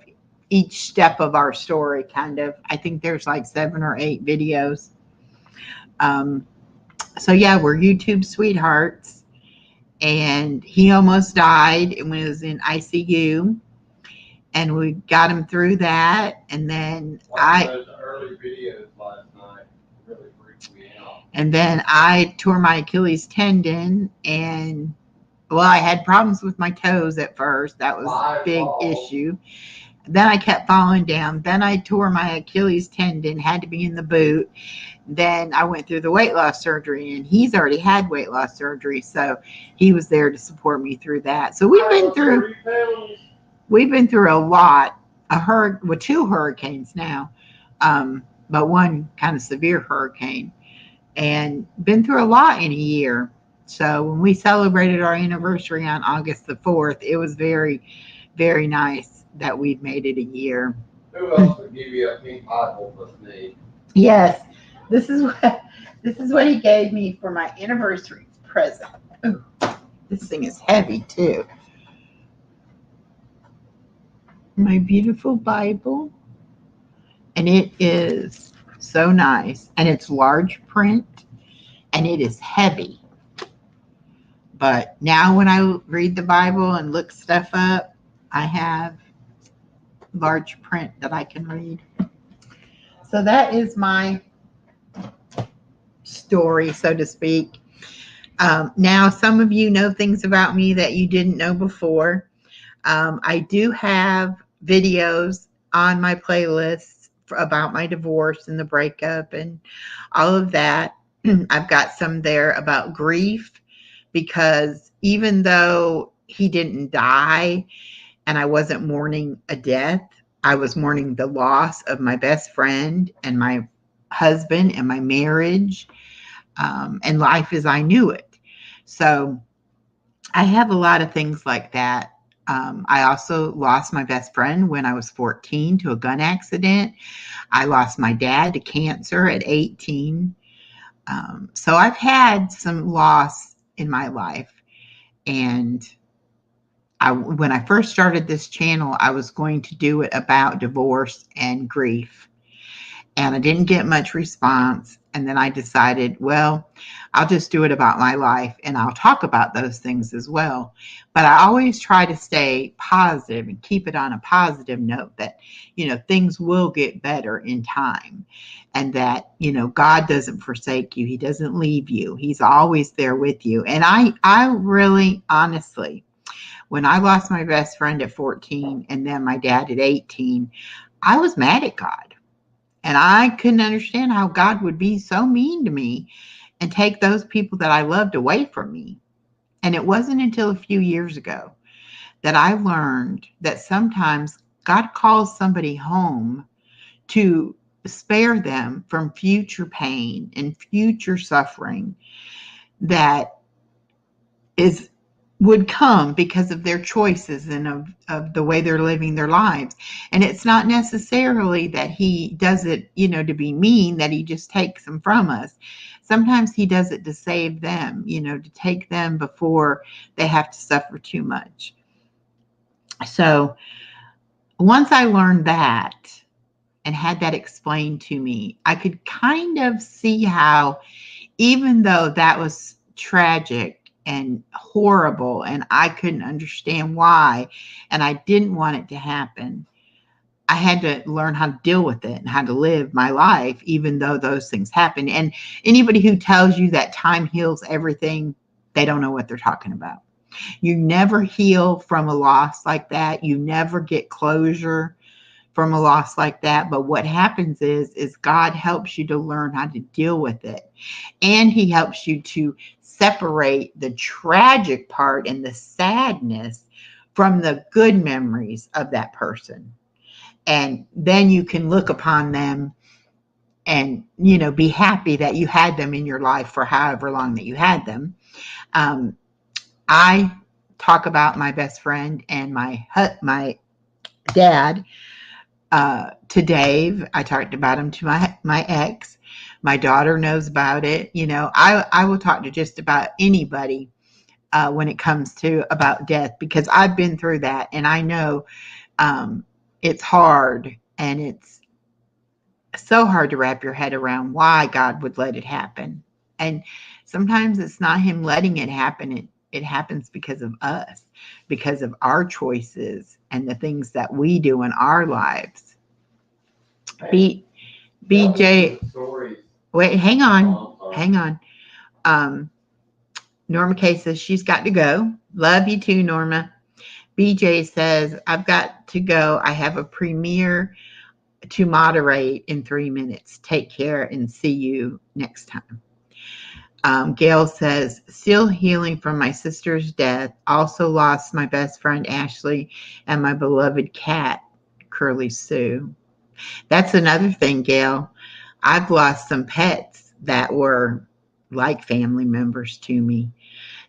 each step of our story, kind of. I think there's like 7 or 8 videos. So yeah, we're YouTube sweethearts. And he almost died and was in ICU. And we got him through that. And then Watching those early videos last night really freaked me out. And then I tore my Achilles tendon, and well, I had problems with my toes at first. That was a big issue. Then I kept falling down. Then I tore my Achilles tendon, had to be in the boot. Then I went through the weight loss surgery, and he's already had weight loss surgery, so he was there to support me through that. So we've been through a lot. Two hurricanes now, but one kind of severe hurricane, and been through a lot in a year. So when we celebrated our anniversary on August the 4th, it was very, very nice that we'd made it a year. Who else would give you a pink Bible with me? Yes, this is what he gave me for my anniversary present. Ooh, this thing is heavy too. My beautiful Bible, and it is so nice, and it's large print, and it is heavy. But now when I read the Bible and look stuff up, I have large print that I can read. So that is my story, so to speak. Now, some of you know things about me that you didn't know before. I do have videos on my playlists about my divorce and the breakup and all of that. I've got some there about grief, because even though he didn't die and I wasn't mourning a death, I was mourning the loss of my best friend and my husband and my marriage, and life as I knew it. So I have a lot of things like that. I also lost my best friend when I was 14 to a gun accident. I lost my dad to cancer at 18. So I've had some loss in my life. And when I first started this channel, I was going to do it about divorce and grief. And I didn't get much response. And then I decided, well, I'll just do it about my life, and I'll talk about those things as well. But I always try to stay positive and keep it on a positive note that, things will get better in time, and that, God doesn't forsake you. He doesn't leave you. He's always there with you. And I really, honestly, when I lost my best friend at 14 and then my dad at 18, I was mad at God. And I couldn't understand how God would be so mean to me and take those people that I loved away from me. And it wasn't until a few years ago that I learned that sometimes God calls somebody home to spare them from future pain and future suffering that would come because of their choices and of the way they're living their lives. And it's not necessarily that he does it, to be mean, that he just takes them from us. Sometimes he does it to save them, to take them before they have to suffer too much. So once I learned that and had that explained to me, I could kind of see how, even though that was tragic and horrible, and I couldn't understand why, and I didn't want it to happen, I had to learn how to deal with it and how to live my life, even though those things happen. And anybody who tells you that time heals everything, they don't know what they're talking about. You never heal from a loss like that. You never get closure from a loss like that. But what happens is God helps you to learn how to deal with it. And he helps you to separate the tragic part and the sadness from the good memories of that person. And then you can look upon them and, be happy that you had them in your life for however long that you had them. I talk about my best friend and my dad to Dave. I talked about him to my ex. My daughter knows about it. I will talk to just about anybody when it comes to about death, because I've been through that, and I know it's hard, and it's so hard to wrap your head around why God would let it happen. And sometimes it's not him letting it happen. It happens because of us, because of our choices and the things that we do in our lives. BJ. Stories Wait, hang on. Sorry. Hang on. Norma K says she's got to go. Love you too, Norma. BJ says, I've got to go. I have a premiere to moderate in 3 minutes. Take care and see you next time. Gail says, still healing from my sister's death. Also lost my best friend Ashley and my beloved cat, Curly Sue. That's another thing, Gail. I've lost some pets that were like family members to me,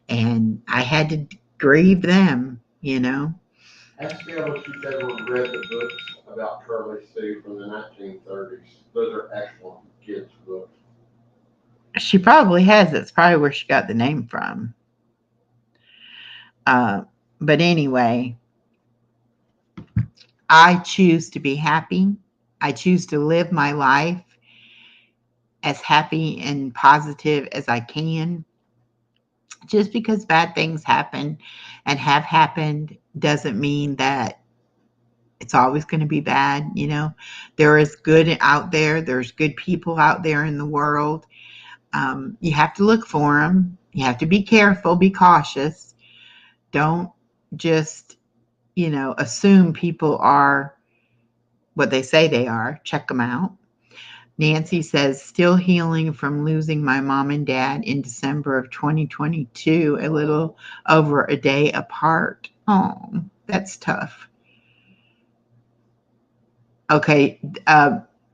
and I had to grieve them, you know. Ask Gail if she's ever read the books about Curly Sue from the 1930s. Those are excellent kids' books. She probably has. That's probably where she got the name from. But anyway, I choose to be happy. I choose to live my life as happy and positive as I can. Just because bad things happen and have happened doesn't mean that it's always going to be bad. You know, there is good out there. There's good people out there in the world. You have to look for them. You have to be careful, be cautious. Don't just, assume people are what they say they are. Check them out. Nancy says, still healing from losing my mom and dad in December of 2022, a little over a day apart. Oh, that's tough. Okay.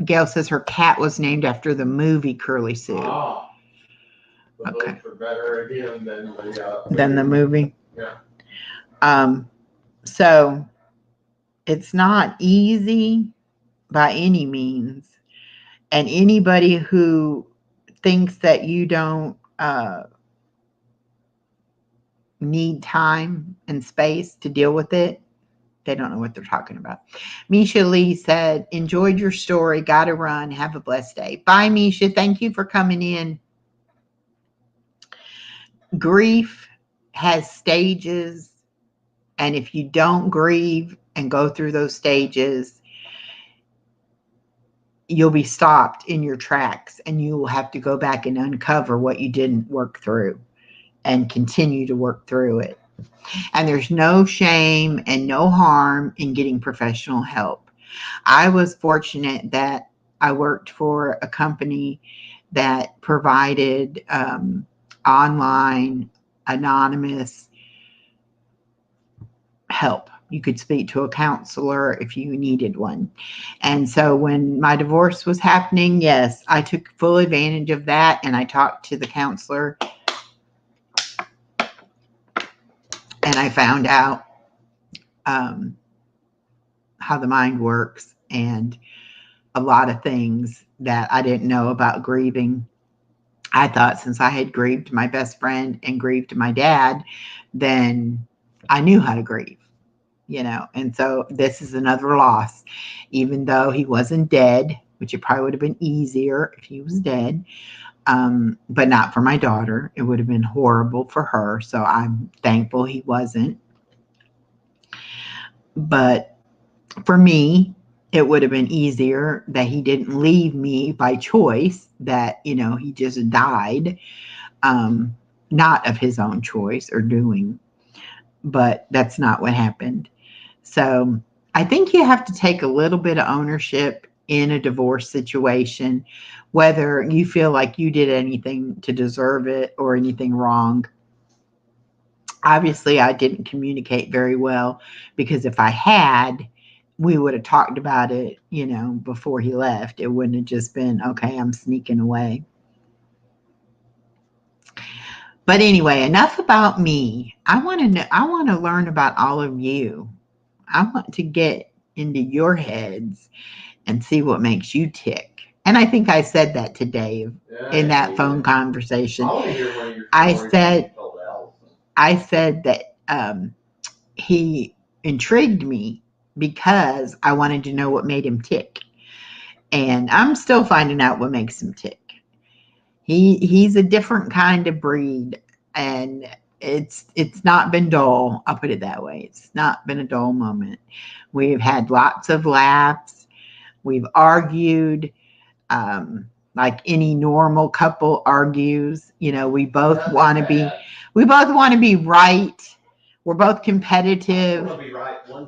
Gail says her cat was named after the movie Curly Sue. The okay. books are better again than the movie. Yeah. So it's not easy by any means. And anybody who thinks that you don't need time and space to deal with it, they don't know what they're talking about. Misha Lee said, enjoyed your story. Gotta run. Have a blessed day. Bye, Misha. Thank you for coming in. Grief has stages. And if you don't grieve and go through those stages, you'll be stopped in your tracks and you will have to go back and uncover what you didn't work through and continue to work through it. And there's no shame and no harm in getting professional help. I was fortunate that I worked for a company that provided online anonymous help. You could speak to a counselor if you needed one. And so when my divorce was happening, yes, I took full advantage of that. And I talked to the counselor and I found out how the mind works and a lot of things that I didn't know about grieving. I thought since I had grieved my best friend and grieved my dad, then I knew how to grieve. And so this is another loss, even though he wasn't dead, which it probably would have been easier if he was dead, but not for my daughter. It would have been horrible for her. So I'm thankful he wasn't. But for me, it would have been easier that he didn't leave me by choice, that, he just died, not of his own choice or doing, but that's not what happened. So I think you have to take a little bit of ownership in a divorce situation, whether you feel like you did anything to deserve it or anything wrong. Obviously, I didn't communicate very well, because if I had, we would have talked about it, before he left. It wouldn't have just been, okay, I'm sneaking away. But anyway, enough about me. I want to learn about all of you. I want to get into your heads and see what makes you tick. And I think I said that to Dave in that phone conversation. I said that he intrigued me because I wanted to know what made him tick. And I'm still finding out what makes him tick. He's a different kind of breed, and it's not been dull. I'll put it that way. It's not been a dull moment. We've had lots of laughs. We've argued. like any normal couple argues. We both want to be right. We're both competitive. I want to be right one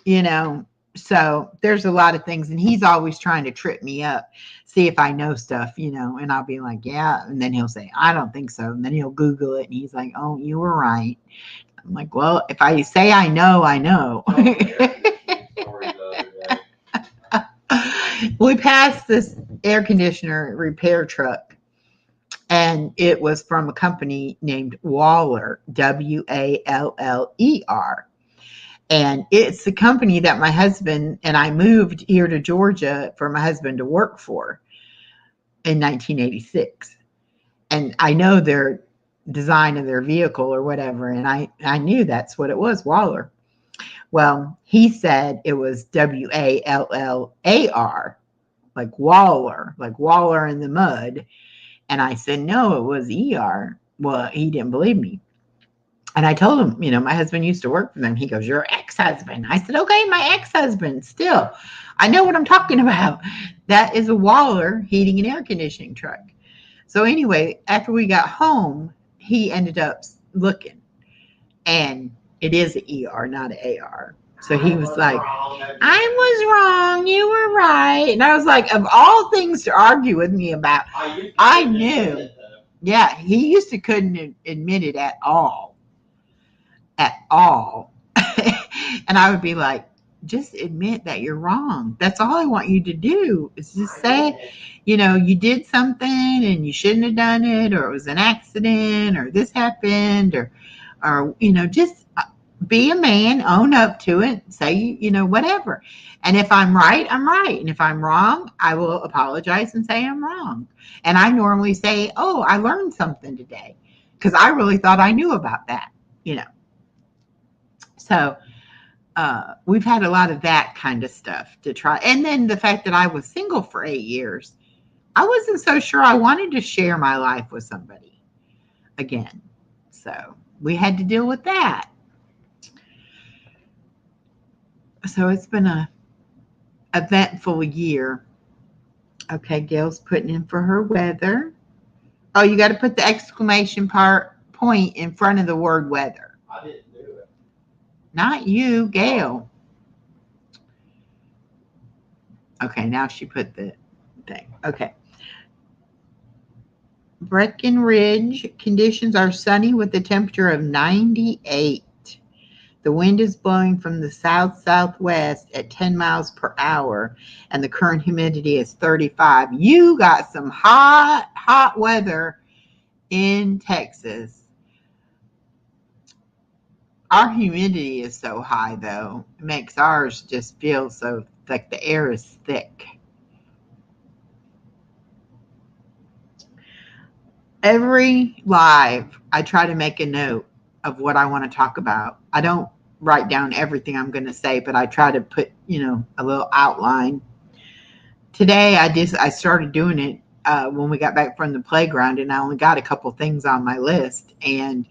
time. So there's a lot of things, and he's always trying to trip me up, see if I know stuff, and I'll be like, yeah, and then he'll say, I don't think so, and then he'll Google it, and he's like, oh, you were right. I'm like, well, if I say I know, I know. We passed this air conditioner repair truck, and it was from a company named Waller, Waller. And it's the company that my husband and I moved here to Georgia for my husband to work for in 1986. And I know their design of their vehicle or whatever, and I knew that's what it was, Waller. Well, he said it was Wallar, like Waller in the mud. And I said, no, it was ER. Well, he didn't believe me. And I told him, my husband used to work for them. He goes, your ex-husband. I said, okay, my ex-husband. Still, I know what I'm talking about. That is a Waller heating and air conditioning truck. So anyway, after we got home, he ended up looking. And it is an ER, not an AR. So he was like, I was wrong. You were right. And I was like, of all things to argue with me about, I knew. Yeah, he used to couldn't admit it at all. At all. And I would be like, just admit that you're wrong. That's all I want you to do is just say, you did something and you shouldn't have done it, or it was an accident, or this happened, or just be a man, own up to it, say, whatever. And if I'm right, I'm right. And if I'm wrong, I will apologize and say I'm wrong. And I normally say, oh, I learned something today, because I really thought I knew about that. So we've had a lot of that kind of stuff to try. And then the fact that I was single for 8 years, I wasn't so sure I wanted to share my life with somebody again. So we had to deal with that. So it's been a eventful year. Okay, Gail's putting in for her weather. Oh, you got to put the exclamation point in front of the word weather. I didn't do it. Not you, Gail. Okay, now she put the thing. Okay. Breckenridge, conditions are sunny with a temperature of 98. The wind is blowing from the south-southwest at 10 miles per hour, and the current humidity is 35. You got some hot, hot weather in Texas. Our humidity is so high, though. It makes ours just feel so like the air is thick. Every live, I try to make a note of what I want to talk about. I don't write down everything I'm going to say, but I try to put, a little outline. Today, I started doing it when we got back from the playground, and I only got a couple things on my list, and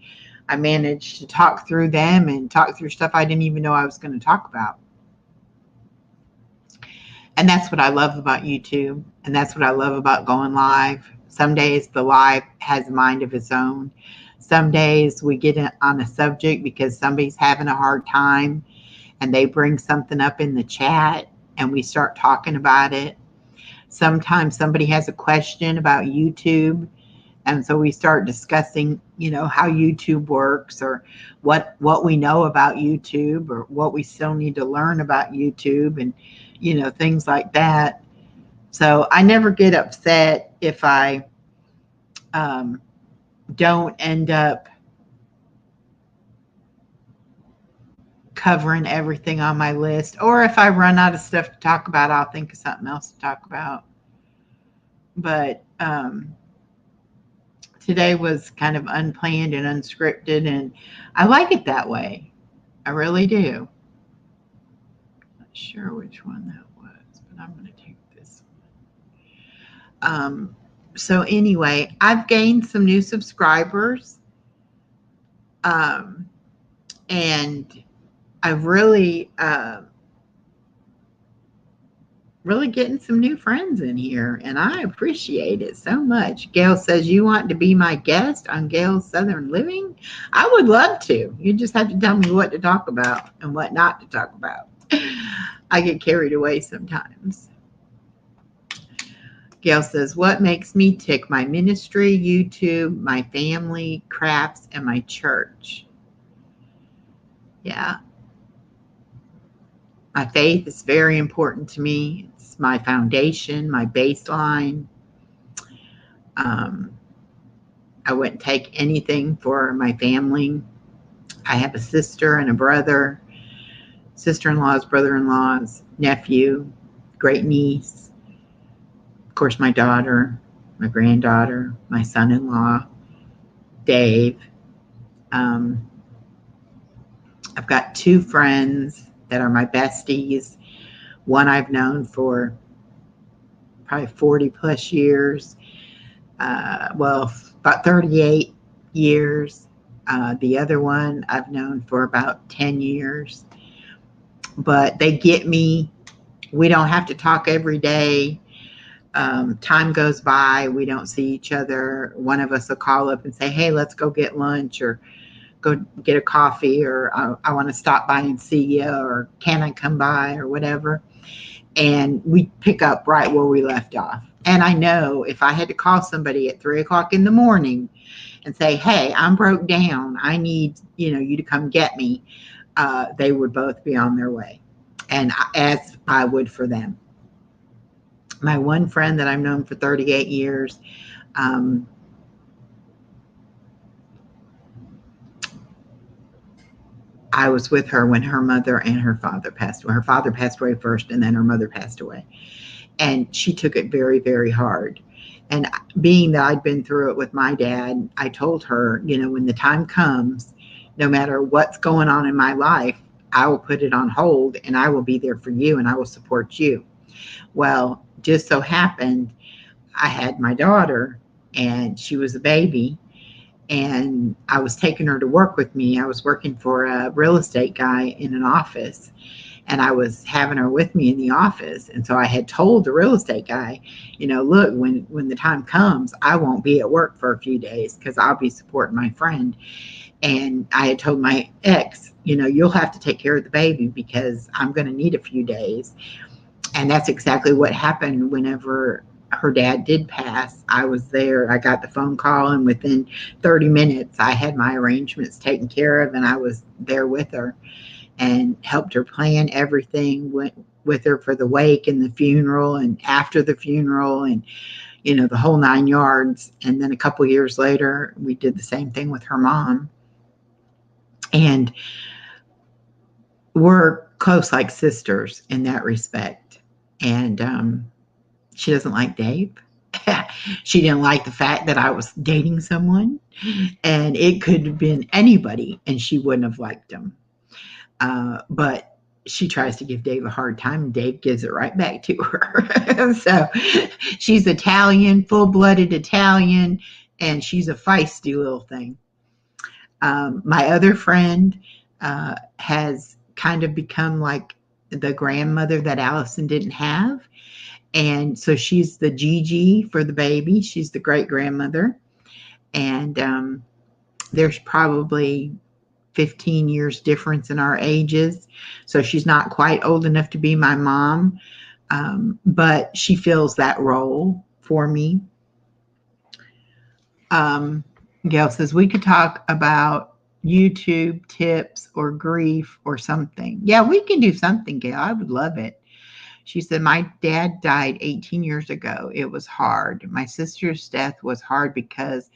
I managed to talk through them and talk through stuff I didn't even know I was going to talk about. And that's what I love about YouTube, and that's what I love about going live. Some days the live has a mind of its own. Some days we get on a subject because somebody's having a hard time and they bring something up in the chat and we start talking about it. Sometimes somebody has a question about YouTube, and so we start discussing, how YouTube works, or what we know about YouTube, or what we still need to learn about YouTube, and, things like that. So I never get upset if I don't end up covering everything on my list, or if I run out of stuff to talk about, I'll think of something else to talk about. But today was kind of unplanned and unscripted, and I like it that way. I really do. Not sure which one that was, but I'm going to take this one. So anyway, I've gained some new subscribers, and I've really really getting some new friends in here, and I appreciate it so much. Gail says, you want to be my guest on Gail's Southern Living? I would love to. You just have to tell me what to talk about and what not to talk about. I get carried away sometimes. Gail says, what makes me tick? My ministry, YouTube, my family, crafts, and my church. Yeah. My faith is very important to me. It's my foundation, my baseline. I wouldn't take anything for my family. I have a sister and a brother, sister-in-laws, brother-in-laws, nephew, great niece, of course, my daughter, my granddaughter, my son-in-law, Dave. I've got two friends that are my besties. One I've known for probably 40 plus years. About 38 years. The other one I've known for about 10 years. But they get me. We don't have to talk every day. Time goes by. We don't see each other. One of us will call up and say, hey, let's go get lunch or go get a coffee, or I want to stop by and see you, or can I come by, or whatever. And we pick up right where we left off. And I know if I had to call somebody at 3:00 in the morning and say, hey, I'm broke down, I need, you to come get me, they would both be on their way. And as I would for them. My one friend that I've known for 38 years, I was with her when her mother and her father passed away. Her father passed away first, and then her mother passed away. And she took it very, very hard. And being that I'd been through it with my dad, I told her, when the time comes, no matter what's going on in my life, I will put it on hold and I will be there for you and I will support you. Well, just so happened, I had my daughter and she was a baby. And I was taking her to work with me. I was working for a real estate guy in an office, and I was having her with me in the office. And so I had told the real estate guy, look, when the time comes, I won't be at work for a few days because I'll be supporting my friend. And I had told my ex, you'll have to take care of the baby because I'm going to need a few days. And that's exactly what happened whenever her dad did pass. I was there. I got the phone call, and within 30 minutes, I had my arrangements taken care of, and I was there with her and helped her plan everything. Went with her for the wake and the funeral and after the funeral, and the whole 9 yards. And then a couple years later, we did the same thing with her mom. And we're close like sisters in that respect. And she doesn't like Dave. She didn't like the fact that I was dating someone, and it could have been anybody, and she wouldn't have liked him. But she tries to give Dave a hard time, and Dave gives it right back to her. So she's Italian, full-blooded Italian, and she's a feisty little thing. My other friend has kind of become like the grandmother that Allison didn't have. And so she's the Gigi for the baby. She's the great grandmother. And there's probably 15 years difference in our ages. So she's not quite old enough to be my mom, but she fills that role for me. Gail says, we could talk about YouTube tips or grief or something. Yeah, we can do something, Gail. I would love it. She said, my dad died 18 years ago. It was hard. My sister's death was hard because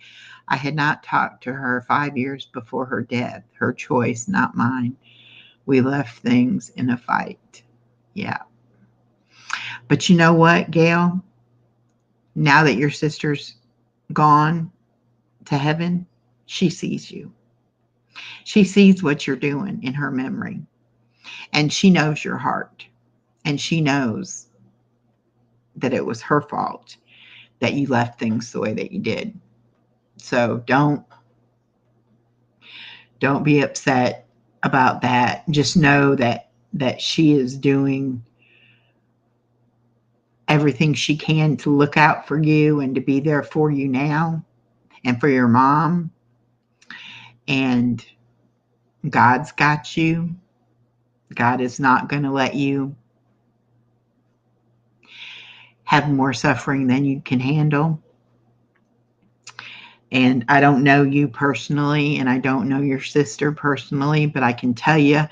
I had not talked to her 5 years before her death. Her choice, not mine. We left things in a fight. Yeah. But you know what, Gail? Now that your sister's gone to heaven, she sees you. She sees what you're doing in her memory. And she knows your heart. And she knows that it was her fault that you left things the way that you did. So don't be upset about that. Just know that she is doing everything she can to look out for you and to be there for you now and for your mom. And God's got you. God is not going to let you have more suffering than you can handle. And I don't know you personally, and I don't know your sister personally, but I can tell you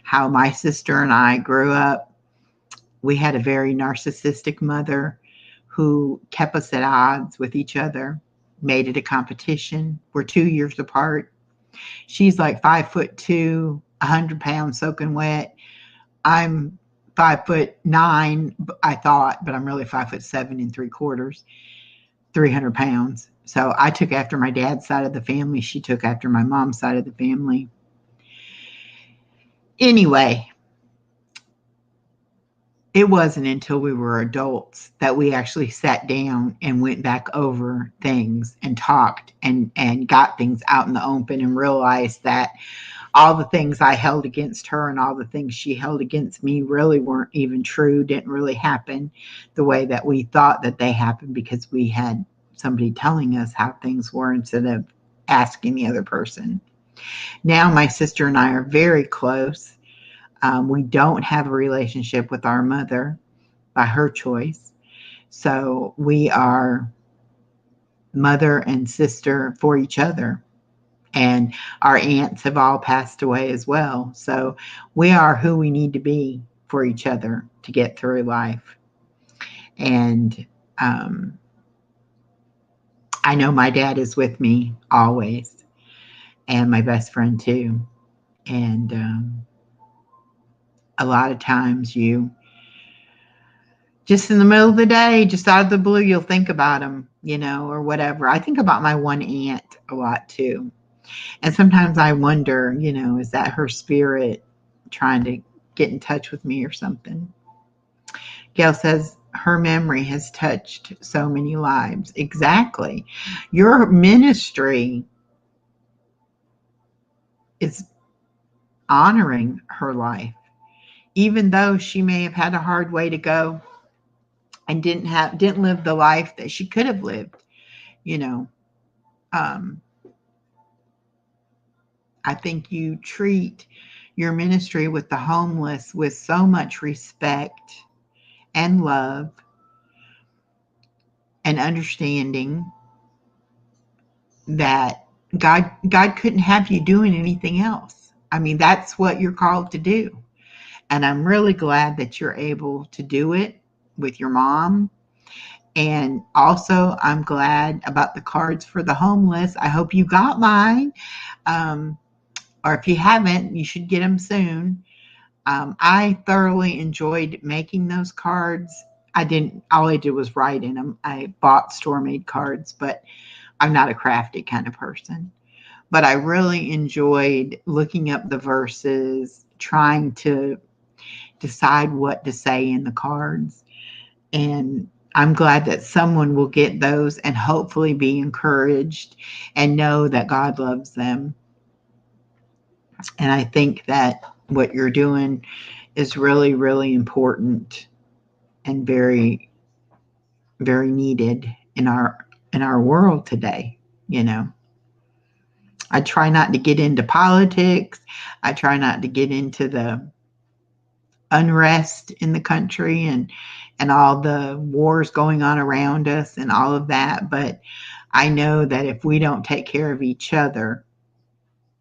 how my sister and I grew up. We had a very narcissistic mother who kept us at odds with each other, made it a competition. We're 2 years apart. She's like 5'2", 100 pounds soaking wet. I'm 5'9", I thought, but I'm really 5'7 3/4, 300 pounds. So I took after my dad's side of the family. She took after my mom's side of the family. Anyway, it wasn't until we were adults that we actually sat down and went back over things and talked and got things out in the open and realized that all the things I held against her and all the things she held against me really weren't even true, didn't really happen the way that we thought that they happened, because we had somebody telling us how things were instead of asking the other person. Now my sister and I are very close. We don't have a relationship with our mother by her choice. So we are mother and sister for each other. And our aunts have all passed away as well. So we are who we need to be for each other to get through life. And I know my dad is with me always, and my best friend too. And a lot of times you just in the middle of the day, just out of the blue, you'll think about them, or whatever. I think about my one aunt a lot too. And sometimes I wonder, is that her spirit trying to get in touch with me or something? Gail says her memory has touched so many lives. Exactly. Your ministry is honoring her life, even though she may have had a hard way to go and didn't live the life that she could have lived. I think you treat your ministry with the homeless with so much respect and love and understanding that God couldn't have you doing anything else. I mean, that's what you're called to do. And I'm really glad that you're able to do it with your mom. And also, I'm glad about the cards for the homeless. I hope you got mine. Or if you haven't, you should get them soon. I thoroughly enjoyed making those cards. All I did was write in them. I bought store-made cards, but I'm not a crafty kind of person. But I really enjoyed looking up the verses, trying to decide what to say in the cards. And I'm glad that someone will get those and hopefully be encouraged and know that God loves them. And I think that what you're doing is really, really important and very, very needed in our world today. I try not to get into politics. I try not to get into the unrest in the country and all the wars going on around us and all of that. But I know that if we don't take care of each other,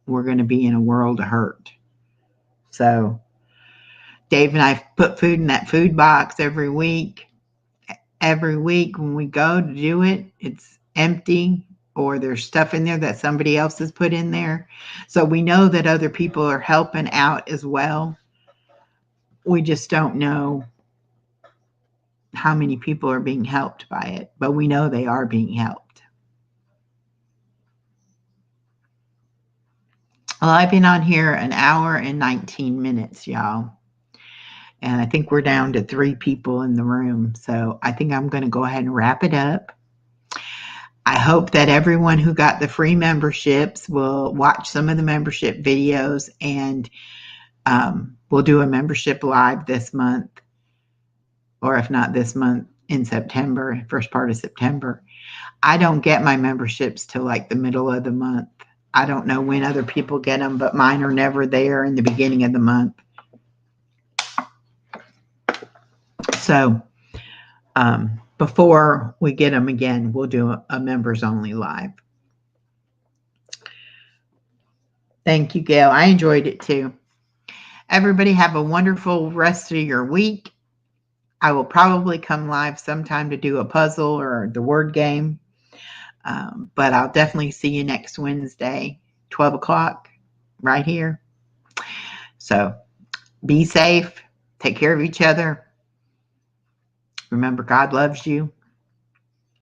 we're going to be in a world of hurt. So Dave and I put food in that food box every week. Every week when we go to do it, it's empty, or there's stuff in there that somebody else has put in there. So we know that other people are helping out as well. We just don't know how many people are being helped by it, but we know they are being helped. Well, I've been on here an hour and 19 minutes, y'all. And I think we're down to 3 people in the room. So I think I'm going to go ahead and wrap it up. I hope that everyone who got the free memberships will watch some of the membership videos, and we'll do a membership live this month, or if not this month, in September, first part of September. I don't get my memberships till like the middle of the month. I don't know when other people get them, but mine are never there in the beginning of the month. So before we get them again, we'll do a members only live. Thank you, Gail. I enjoyed it too. Everybody have a wonderful rest of your week. I will probably come live sometime to do a puzzle or the word game. But I'll definitely see you next Wednesday, 12 o'clock, right here. So be safe. Take care of each other. Remember, God loves you.